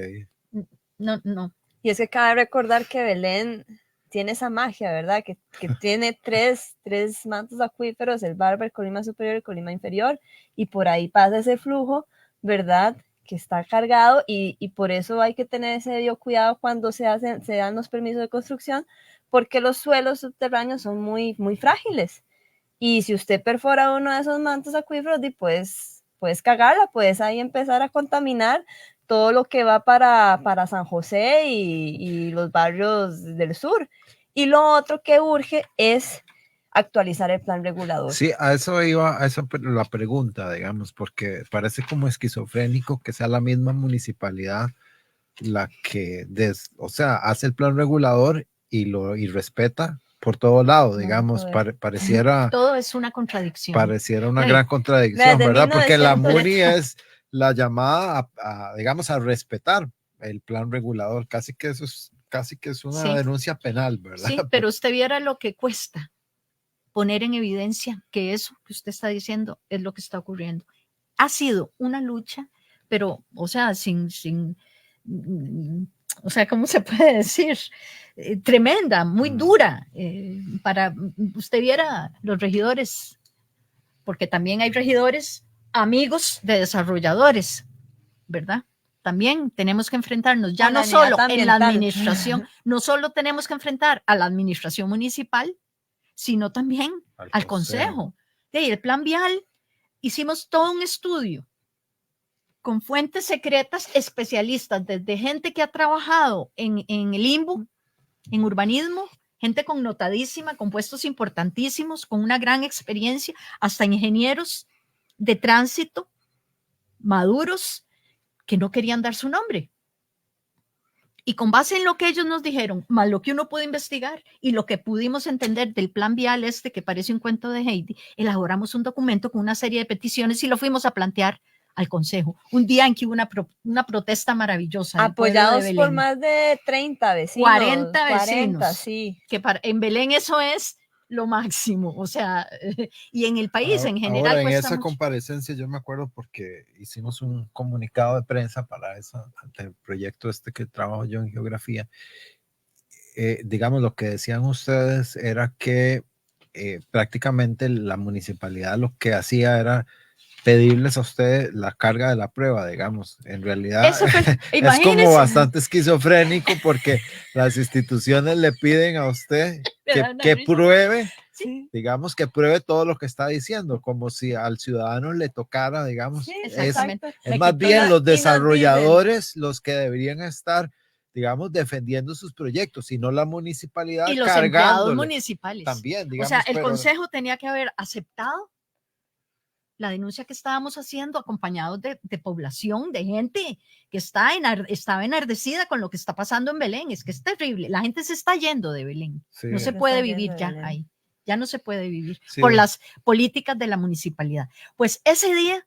S4: No.
S5: Y es que cabe recordar que Belén tiene esa magia, ¿verdad? Que tiene tres mantos acuíferos, el Barba, el Colima superior y el Colima inferior, y por ahí pasa ese flujo, ¿verdad? Que está cargado y por eso hay que tener ese debido cuidado cuando se dan los permisos de construcción, porque los suelos subterráneos son muy, muy frágiles. Y si usted perfora uno de esos mantos acuíferos, puedes cagarla, puedes ahí empezar a contaminar todo lo que va para San José y los barrios del sur. Y lo otro que urge es actualizar el plan regulador.
S3: Sí, a eso iba, a eso la pregunta, digamos, porque parece como esquizofrénico que sea la misma municipalidad la que, o sea, hace el plan regulador y respeta por todo lado, digamos, pareciera...
S4: Todo es una contradicción.
S3: Pareciera una gran contradicción, ¿verdad? Porque la MUNI es la llamada digamos, a respetar el plan regulador, casi que es una denuncia penal, ¿verdad?
S4: Sí, pero usted viera lo que cuesta poner en evidencia que eso que usted está diciendo es lo que está ocurriendo. Ha sido una lucha, pero, o sea, o sea, ¿cómo se puede decir? Tremenda, muy dura, para usted viera los regidores, porque también hay regidores amigos de desarrolladores, ¿verdad? También tenemos que enfrentarnos, ya no solo en la administración, no solo tenemos que enfrentar a la administración municipal, sino también al consejo. Y el plan vial, hicimos todo un estudio con fuentes secretas especialistas, desde gente que ha trabajado en el INBU, en urbanismo, gente connotadísima, con puestos importantísimos, con una gran experiencia, hasta ingenieros de tránsito maduros que no querían dar su nombre. Y con base en lo que ellos nos dijeron, más lo que uno pudo investigar y lo que pudimos entender del plan vial que parece un cuento de Heidi, elaboramos un documento con una serie de peticiones y lo fuimos a plantear al Consejo. Un día en que hubo una protesta maravillosa.
S5: Apoyados por más de 30 vecinos.
S4: 40 vecinos.
S5: 40, sí.
S4: Que en Belén eso es lo máximo, o sea, y en el país en general.
S3: Ahora, en esa comparecencia yo me acuerdo porque hicimos un comunicado de prensa para eso, ante el proyecto que trabajo yo en geografía. Digamos, lo que decían ustedes era que prácticamente la municipalidad lo que hacía era pedirles a usted la carga de la prueba, digamos. En realidad es como bastante esquizofrénico porque las instituciones le piden a usted que pruebe, sí, digamos, que pruebe todo lo que está diciendo, como si al ciudadano le tocara, digamos. Sí, es más bien los desarrolladores los que deberían estar, digamos, defendiendo sus proyectos, y no la municipalidad
S4: y los empleados municipales.
S3: También, digamos.
S4: O sea, el Consejo tenía que haber aceptado la denuncia que estábamos haciendo, acompañados de población, de gente que estaba enardecida con lo que está pasando en Belén. Es que es terrible. La gente se está yendo de Belén. Sí, no se puede vivir ya ahí. Ya no se puede vivir por las políticas de la municipalidad. Pues ese día,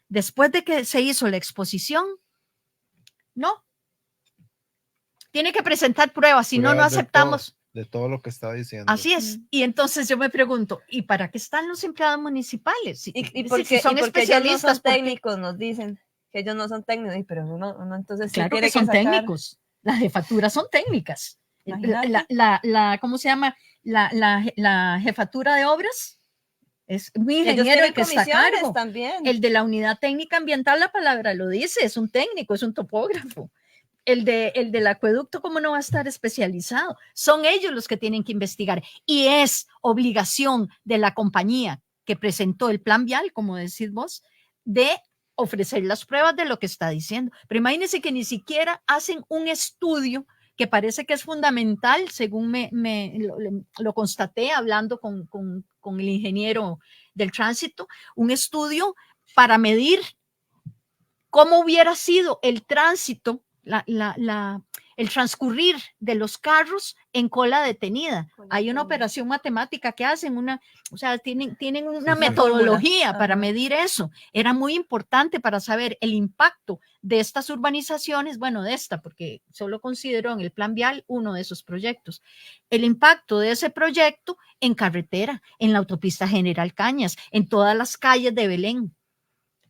S4: después de que se hizo la exposición, no. Tiene que presentar pruebas, si no, no aceptamos.
S3: De todo lo que está diciendo.
S4: Así es. Y entonces yo me pregunto, ¿y para qué están los empleados municipales?
S5: ¿Y porque son especialistas? Ellos no son técnicos, nos dicen que ellos no son técnicos, pero uno entonces
S4: claro que son técnicos. Las jefaturas son técnicas. ¿Cómo se llama? La jefatura de obras es un ingeniero el que está a cargo.
S5: También.
S4: El de la unidad técnica ambiental, la palabra lo dice, es un técnico, es un topógrafo. El del acueducto, ¿cómo no va a estar especializado? Son ellos los que tienen que investigar, y es obligación de la compañía que presentó el plan vial, como decís vos, de ofrecer las pruebas de lo que está diciendo. Pero imagínense que ni siquiera hacen un estudio que parece que es fundamental, según lo constaté hablando con el ingeniero del tránsito, un estudio para medir cómo hubiera sido el tránsito, el transcurrir de los carros en cola detenida. Hay una operación matemática que hacen, o sea, tienen una metodología para medir eso. Era muy importante para saber el impacto de estas urbanizaciones, bueno, porque solo consideró en el plan vial uno de esos proyectos, el impacto de ese proyecto en carretera, en la autopista General Cañas, en todas las calles de Belén.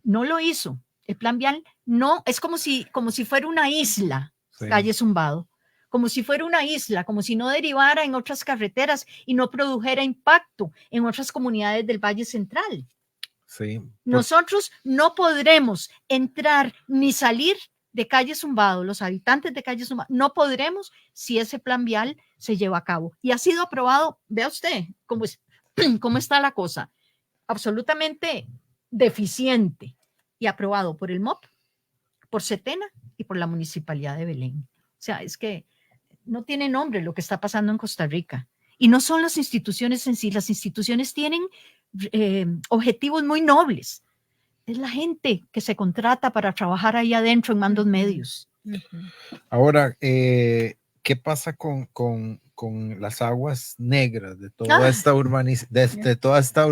S4: No lo hizo. El plan vial no, es como si fuera una isla, sí. Calle Zumbado, como si fuera una isla, como si no derivara en otras carreteras y no produjera impacto en otras comunidades del Valle Central.
S3: Sí.
S4: Nosotros no podremos entrar ni salir de Calle Zumbado, los habitantes de Calle Zumbado, no podremos si ese plan vial se lleva a cabo. Y ha sido aprobado, vea usted cómo está la cosa, absolutamente deficiente, y aprobado por el MOP, por Setena y por la Municipalidad de Belén. O sea, es que no tiene nombre lo que está pasando en Costa Rica. Y no son las instituciones en sí, las instituciones tienen objetivos muy nobles. Es la gente que se contrata para trabajar ahí adentro en mandos medios.
S3: Ahora, ¿qué pasa con las aguas negras de toda esta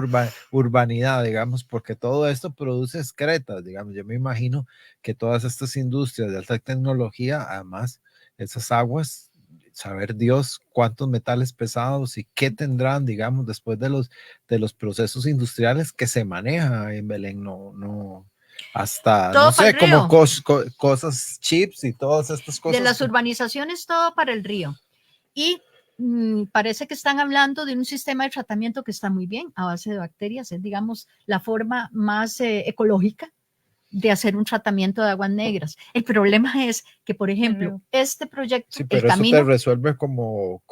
S3: urbanidad, digamos? Porque todo esto produce excretas, digamos. Yo me imagino que todas estas industrias de alta tecnología, además, esas aguas, saber Dios cuántos metales pesados y qué tendrán, digamos, después de los procesos industriales que se maneja en Belén, hasta,
S4: todo
S3: no sé, como
S4: río.
S3: cosas, chips y todas estas cosas.
S4: De las urbanizaciones, todo para el río. Y parece que están hablando de un sistema de tratamiento que está muy bien, a base de bacterias. Es, digamos, la forma más ecológica de hacer un tratamiento de aguas negras. El problema es que, por ejemplo, este proyecto,
S3: sí, pero
S4: el
S3: eso
S4: camino,
S3: te resuelve como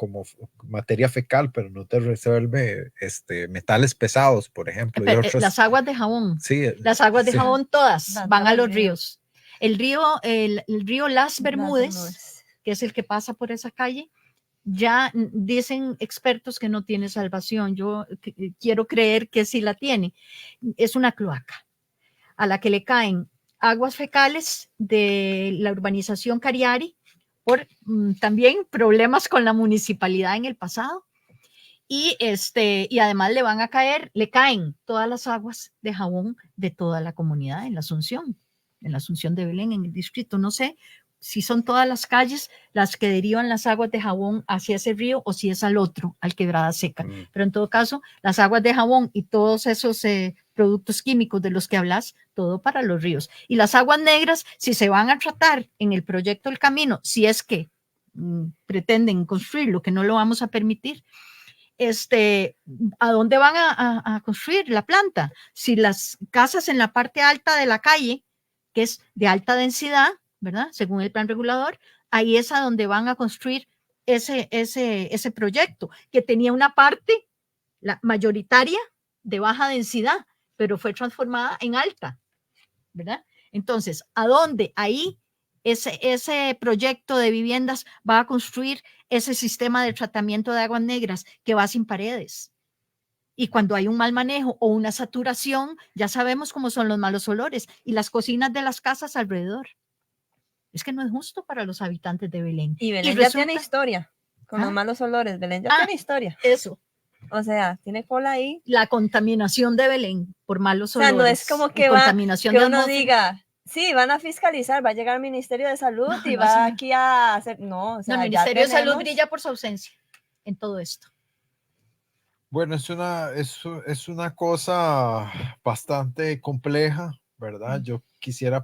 S3: materia fecal, pero no te resuelve metales pesados, por ejemplo. Y otros,
S4: las aguas de jabón,
S3: sí,
S4: las aguas de jabón todas van a los
S5: ríos.
S4: ríos. El río Las Bermúdez, que es el que pasa por esa calle, ya dicen expertos que no tiene salvación. Yo quiero creer que sí la tiene. Es una cloaca a la que le caen aguas fecales de la urbanización Cariari por también problemas con la municipalidad en el pasado. Y además le caen todas las aguas de jabón de toda la comunidad en la Asunción de Belén, en el distrito. No sé si son todas las calles las que derivan las aguas de jabón hacia ese río o si es al otro, al Quebrada Seca. Pero en todo caso, las aguas de jabón y todos esos productos químicos de los que hablas, todo para los ríos. Y las aguas negras, si se van a tratar en el proyecto El Camino, si es que pretenden construirlo, que no lo vamos a permitir, ¿a dónde van a construir la planta? Si las casas en la parte alta de la calle, que es de alta densidad, ¿verdad? Según el plan regulador, ahí es a donde van a construir ese proyecto, que tenía una parte mayoritaria de baja densidad, pero fue transformada en alta, ¿verdad? Entonces, ¿a dónde? Ahí ese proyecto de viviendas va a construir ese sistema de tratamiento de aguas negras que va sin paredes. Y cuando hay un mal manejo o una saturación, ya sabemos cómo son los malos olores y las cocinas de las casas alrededor. Es que no es justo para los habitantes de Belén.
S5: Y Belén ya tiene historia con los malos olores. Belén ya tiene historia.
S4: Eso.
S5: O sea, tiene cola ahí.
S4: La contaminación de Belén por malos olores.
S5: O sea, no es como que, que uno diga, sí, van a fiscalizar, va a llegar al Ministerio de Salud y va aquí a hacer... No, o sea,
S4: el Ministerio de Salud brilla por su ausencia en todo esto.
S3: Bueno, es una cosa bastante compleja, ¿verdad? Yo quisiera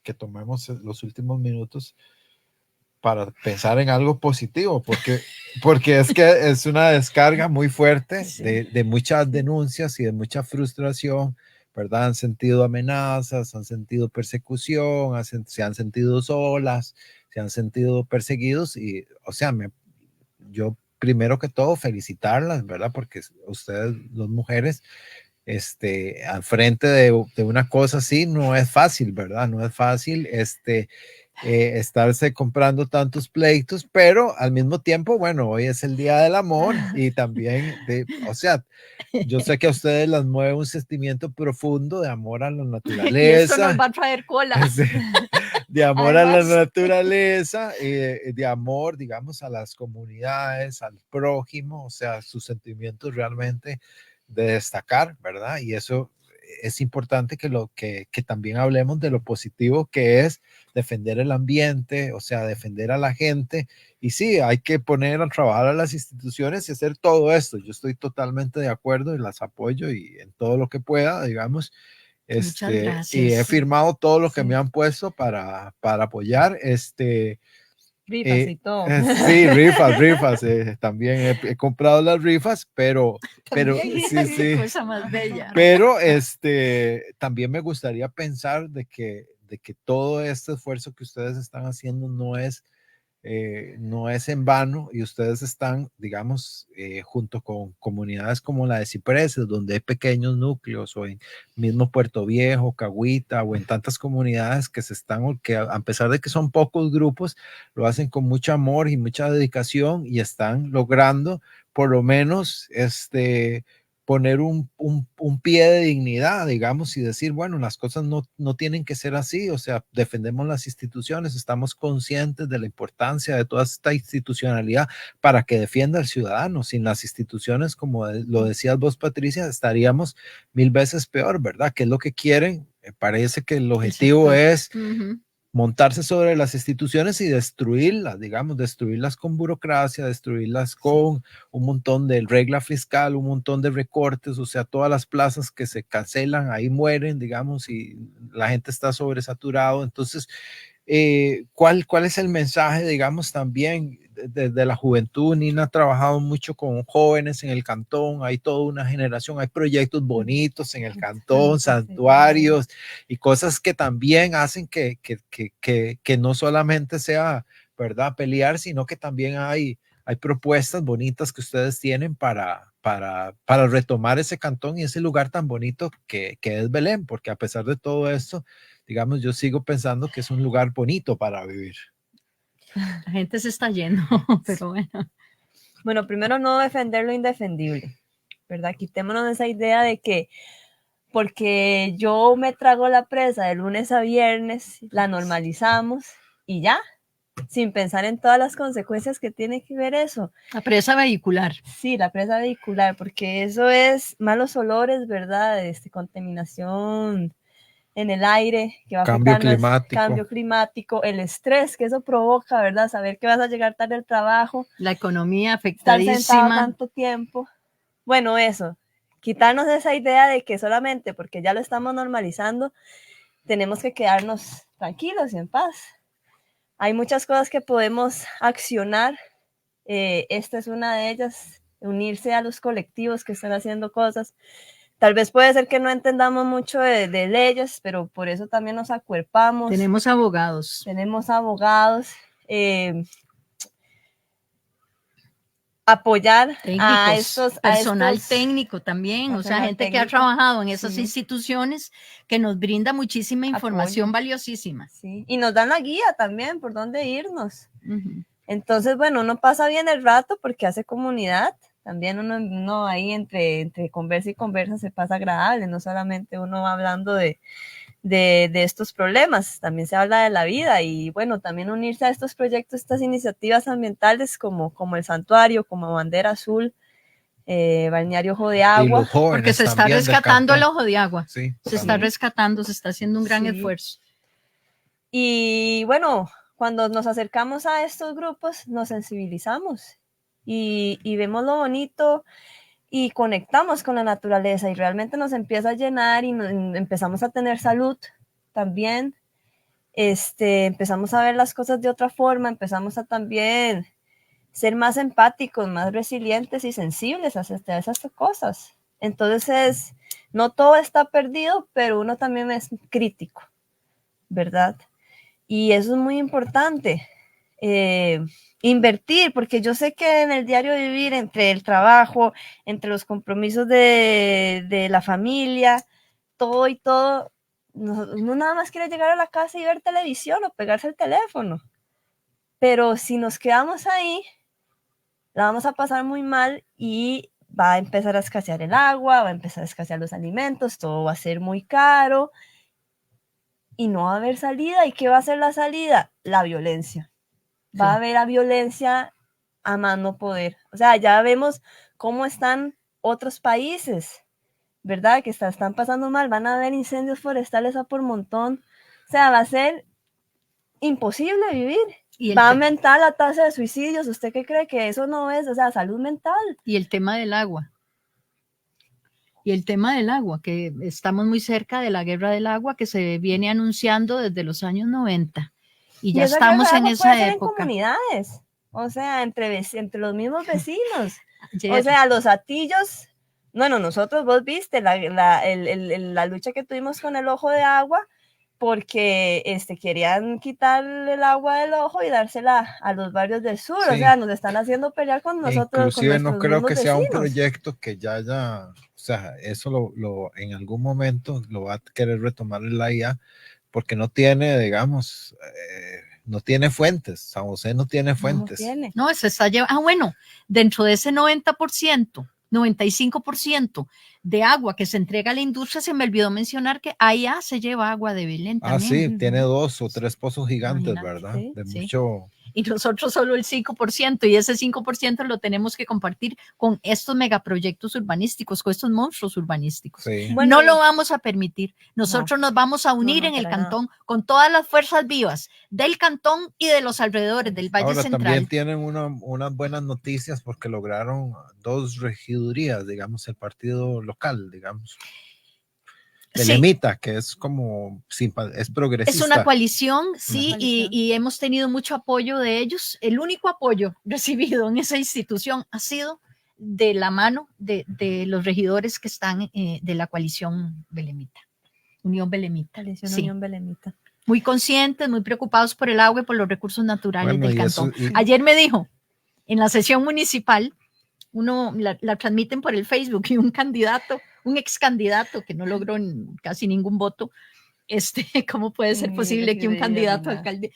S3: que tomemos los últimos minutos para pensar en algo positivo, porque es que es una descarga muy fuerte de muchas denuncias y de mucha frustración, ¿verdad? Han sentido amenazas, han sentido persecución, se han sentido solas, se han sentido perseguidos y, o sea, yo primero que todo felicitarlas, ¿verdad? Porque ustedes, las mujeres, al frente de una cosa así, no es fácil, ¿verdad? No es fácil, estarse comprando tantos pleitos, pero al mismo tiempo, bueno, hoy es el Día del Amor y también, o sea, yo sé que a ustedes las mueve un sentimiento profundo de amor a la naturaleza.
S4: Y eso nos va a traer cola.
S3: De amor a la naturaleza, de amor, digamos, a las comunidades, al prójimo, o sea, sus sentimientos realmente de destacar, ¿verdad? Y eso es importante que también hablemos de lo positivo que es defender el ambiente, o sea, defender a la gente. Y sí, hay que poner a trabajar a las instituciones y hacer todo esto. Yo estoy totalmente de acuerdo y las apoyo y en todo lo que pueda, digamos.
S4: Muchas gracias.
S3: Y he firmado todo lo que me han puesto para apoyar.
S5: Rifas y todo.
S3: Sí, rifas. También he comprado las rifas, pero sí.
S4: Cosa más bella.
S3: Pero también me gustaría pensar de que de que todo este esfuerzo que ustedes están haciendo no es en vano, y ustedes están, digamos, junto con comunidades como la de Cipreses, donde hay pequeños núcleos, o en mismo Puerto Viejo, Cahuita, o en tantas comunidades que a pesar de que son pocos grupos, lo hacen con mucho amor y mucha dedicación, y están logrando por lo menos poner un pie de dignidad, digamos, y decir, bueno, las cosas no tienen que ser así. O sea, defendemos las instituciones, estamos conscientes de la importancia de toda esta institucionalidad para que defienda al ciudadano. Sin las instituciones, como lo decías vos, Patricia, estaríamos 1000 veces peor, ¿verdad? ¿Qué es lo que quieren? Me parece que el objetivo es montarse sobre las instituciones y destruirlas, digamos, destruirlas con burocracia, destruirlas con un montón de regla fiscal, un montón de recortes. O sea, todas las plazas que se cancelan, ahí mueren, digamos, y la gente está sobresaturado. Entonces, ¿cuál es el mensaje, digamos, también de la juventud? Nina ha trabajado mucho con jóvenes en el cantón, hay toda una generación, hay proyectos bonitos en el cantón, santuarios y cosas que también hacen que no solamente sea, ¿verdad?, pelear, sino que también hay propuestas bonitas que ustedes tienen para retomar ese cantón y ese lugar tan bonito que es Belén, porque a pesar de todo esto, digamos, yo sigo pensando que es un lugar bonito para vivir.
S4: La gente se está yendo, pero bueno.
S5: Bueno, primero, no defender lo indefendible, ¿verdad? Quitémonos esa idea de que porque yo me trago la presa de lunes a viernes, la normalizamos y ya, sin pensar en todas las consecuencias que tiene que ver eso.
S4: La presa vehicular.
S5: Sí, la presa vehicular, porque eso es malos olores, ¿verdad? Contaminación en el aire, que va a afectar cambio climático, el estrés que eso provoca, ¿verdad? Saber que vas a llegar tarde al trabajo.
S4: La economía afectadísima.
S5: Estar sentado tanto tiempo. Bueno, eso, quitarnos esa idea de que solamente porque ya lo estamos normalizando, tenemos que quedarnos tranquilos y en paz. Hay muchas cosas que podemos accionar. Esta es una de ellas, unirse a los colectivos que están haciendo cosas. Tal vez puede ser que no entendamos mucho de leyes, pero por eso también nos acuerpamos.
S4: Tenemos abogados.
S5: Apoyar
S4: técnicos,
S5: a estos
S4: personal técnico también, o sea, gente que ha trabajado en esas instituciones, que nos brinda muchísima información valiosísima.
S5: Sí, y nos dan la guía también por dónde irnos. Entonces, bueno, uno pasa bien el rato porque hace comunidad. También uno ahí entre conversa y conversa se pasa agradable, no solamente uno va hablando de estos problemas, también se habla de la vida. Y bueno, también unirse a estos proyectos, estas iniciativas ambientales como el santuario, como Bandera Azul, Balneario Ojo de Agua.
S4: Porque se está rescatando el Ojo de Agua.
S3: Sí,
S4: se está rescatando, se está haciendo un gran esfuerzo.
S5: Y bueno, cuando nos acercamos a estos grupos, nos sensibilizamos y vemos lo bonito y conectamos con la naturaleza y realmente nos empieza a llenar y empezamos a tener salud también. Empezamos a ver las cosas de otra forma, empezamos a también ser más empáticos, más resilientes y sensibles a esas cosas. Entonces, no todo está perdido, pero uno también es crítico, ¿verdad? Y eso es muy importante. Invertir, porque yo sé que en el diario vivir, entre el trabajo, entre los compromisos de la familia, todo y todo, no nada más quiere llegar a la casa y ver televisión o pegarse el teléfono. Pero si nos quedamos ahí, la vamos a pasar muy mal y va a empezar a escasear el agua, va a empezar a escasear los alimentos, todo va a ser muy caro y no va a haber salida. ¿Y qué va a ser la salida? La violencia. Va a haber la violencia a más no poder. O sea, ya vemos cómo están otros países, ¿verdad? Que están pasando mal. Van a haber incendios forestales a por montón. O sea, va a ser imposible vivir. Va a aumentar la tasa de suicidios. ¿Usted qué cree que eso no es? O sea, salud mental.
S4: Y el tema del agua. Que estamos muy cerca de la guerra del agua que se viene anunciando desde los años 90. Y ya estamos en esa época.
S5: En comunidades, o sea, entre los mismos vecinos. O sea, los Atillos, bueno, vos viste la lucha que tuvimos con el Ojo de Agua, porque querían quitar el agua del ojo y dársela a los barrios del sur.
S3: Sí.
S5: O sea, nos están haciendo pelear con nosotros.
S3: Inclusive
S5: con
S3: no creo que sea un
S5: vecinos.
S3: proyecto que ya haya, o sea, eso en algún momento lo va a querer retomar la IA, porque no tiene, digamos, no tiene fuentes. San José no tiene fuentes.
S5: No tiene.
S4: No, se está llevando, bueno, dentro de ese 90%, 95% de agua que se entrega a la industria, se me olvidó mencionar que allá se lleva agua de Belén también.
S3: Sí, tiene 2 o 3 pozos gigantes,
S4: Imagínate,
S3: ¿verdad?
S5: sí,
S3: De
S4: sí.
S3: mucho.
S4: Y nosotros solo el 5%, y ese 5% lo tenemos que compartir con estos megaproyectos urbanísticos, con estos monstruos urbanísticos.
S3: Sí.
S5: Bueno,
S4: No lo vamos a permitir. Nosotros nos vamos a unir
S5: no,
S4: en el
S5: para nada.
S4: cantón con todas las fuerzas vivas del cantón y de los alrededores del Valle
S3: Ahora
S4: Central.
S3: también tienen unas buenas noticias porque lograron 2 regidurías, digamos, el partido local, digamos. Belemita, sí, que es como, es progresista.
S4: Es una coalición, sí, y hemos tenido mucho apoyo de ellos. El único apoyo recibido en esa institución ha sido de la mano de los regidores que están de la coalición Belemita, Unión Belemita.
S5: Coalición
S4: sí.
S5: Unión Belemita.
S4: Muy conscientes, muy preocupados por el agua y por los recursos naturales del cantón. Ayer me dijo, en la sesión municipal, la transmiten por el Facebook, y un ex candidato que no logró casi ningún voto, ¿cómo puede ser posible que un candidato a alcalde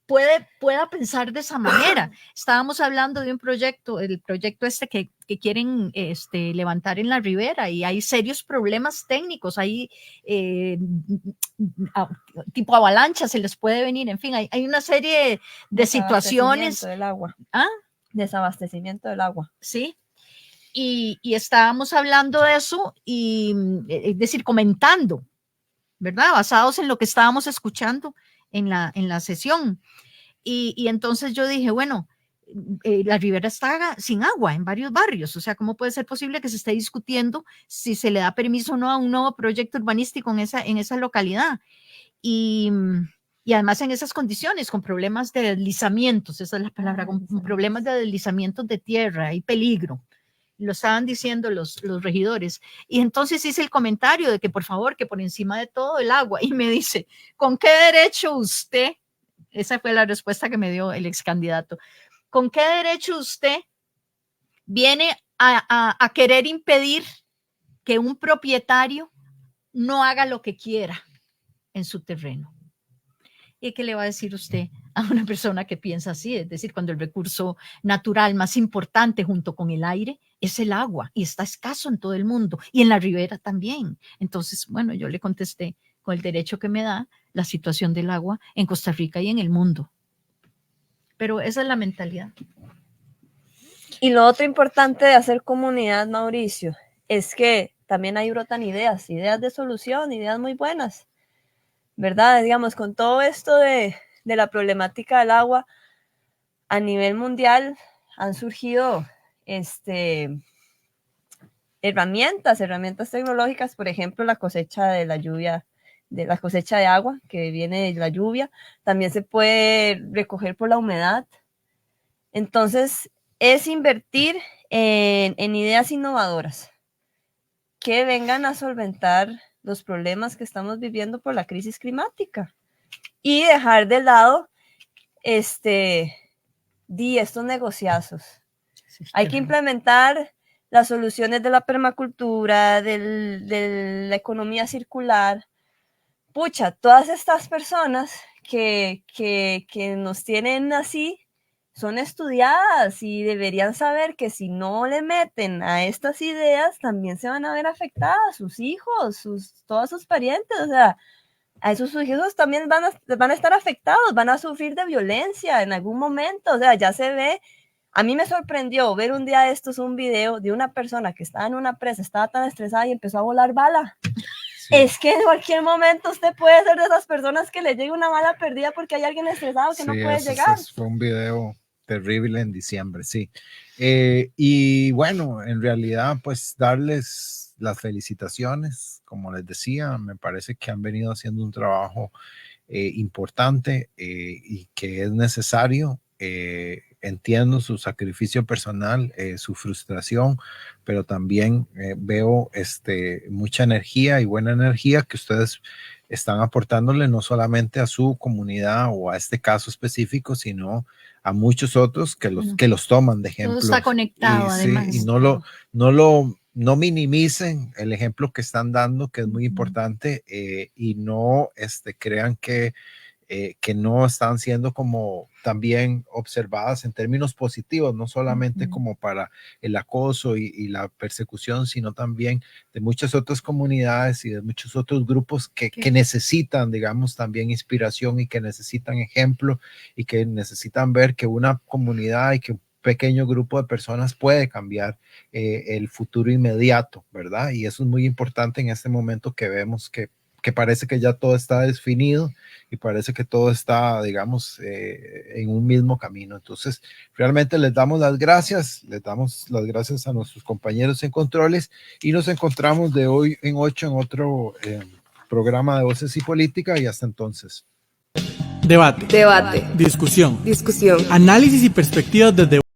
S4: pueda pensar de esa manera? Estábamos hablando de un proyecto, el proyecto que quieren levantar en la ribera, y hay serios problemas técnicos, hay tipo avalancha, se les puede venir, en fin, hay una serie de situaciones.
S5: Del agua.
S4: ¿Ah?
S5: Desabastecimiento del agua.
S4: Sí. Y estábamos hablando de eso, y es decir, comentando, ¿verdad? Basados en lo que estábamos escuchando en la sesión. Y entonces yo dije, bueno, la ribera está sin agua en varios barrios, o sea, ¿cómo puede ser posible que se esté discutiendo si se le da permiso o no a un nuevo proyecto urbanístico en esa localidad? Y además en esas condiciones, con problemas de deslizamientos, esa es la palabra, con problemas de deslizamientos de tierra, hay peligro. Lo estaban diciendo los regidores. Y entonces hice el comentario de que por favor, que por encima de todo el agua, y me dice, ¿con qué derecho usted? Esa fue la respuesta que me dio el ex candidato. ¿Con qué derecho usted viene a querer impedir que un propietario no haga lo que quiera en su terreno? ¿Y qué le va a decir usted a una persona que piensa así? Es decir, cuando el recurso natural más importante junto con el aire es el agua, y está escaso en todo el mundo, y en la ribera también. Entonces, bueno, yo le contesté con el derecho que me da la situación del agua en Costa Rica y en el mundo. Pero esa es la mentalidad.
S5: Y lo otro importante de hacer comunidad, Mauricio, es que también ahí brotan ideas de solución, ideas muy buenas, ¿verdad? Digamos, con todo esto de la problemática del agua, a nivel mundial han surgido herramientas tecnológicas, por ejemplo, la cosecha de la lluvia, de la cosecha de agua que viene de la lluvia, también se puede recoger por la humedad. Entonces, es invertir en ideas innovadoras que vengan a solventar los problemas que estamos viviendo por la crisis climática, y dejar de lado estos negociazos. Sí, hay que implementar las soluciones de la permacultura, de la economía circular. Pucha, todas estas personas que nos tienen así son estudiadas y deberían saber que si no le meten a estas ideas, también se van a ver afectadas sus hijos, todos sus parientes. O sea, a esos hijos también van a estar afectados, van a sufrir de violencia en algún momento. O sea, ya se ve. A mí me sorprendió ver un día de estos un video de una persona que estaba en una presa, estaba tan estresada y empezó a volar bala. Sí. Es que en cualquier momento usted puede ser de esas personas que le llegue una bala perdida porque hay alguien estresado que no puede llegar.
S3: Fue un video terrible en diciembre, sí. Y bueno, en realidad, pues darles las felicitaciones. Como les decía, me parece que han venido haciendo un trabajo importante y que es necesario. Entiendo su sacrificio personal, su frustración, pero también veo mucha energía y buena energía que ustedes están aportándole no solamente a su comunidad o a este caso específico, sino a muchos otros que los toman de ejemplo.
S4: Todo está conectado, además.
S3: Y no minimicen el ejemplo que están dando, que es muy importante, y no crean que no están siendo como también observadas en términos positivos, no solamente como para el acoso y la persecución, sino también de muchas otras comunidades y de muchos otros grupos que necesitan, digamos, también inspiración y que necesitan ejemplo y que necesitan ver que una comunidad y que un pequeño grupo de personas puede cambiar el futuro inmediato, ¿verdad? Y eso es muy importante en este momento que vemos que parece que ya todo está definido y parece que todo está, digamos, en un mismo camino. Entonces, realmente les damos las gracias a nuestros compañeros en controles y nos encontramos de hoy en 8 en otro programa de Voces y Política y hasta entonces.
S1: Debate.
S2: Debate.
S1: Discusión.
S2: Discusión.
S1: Análisis y perspectivas desde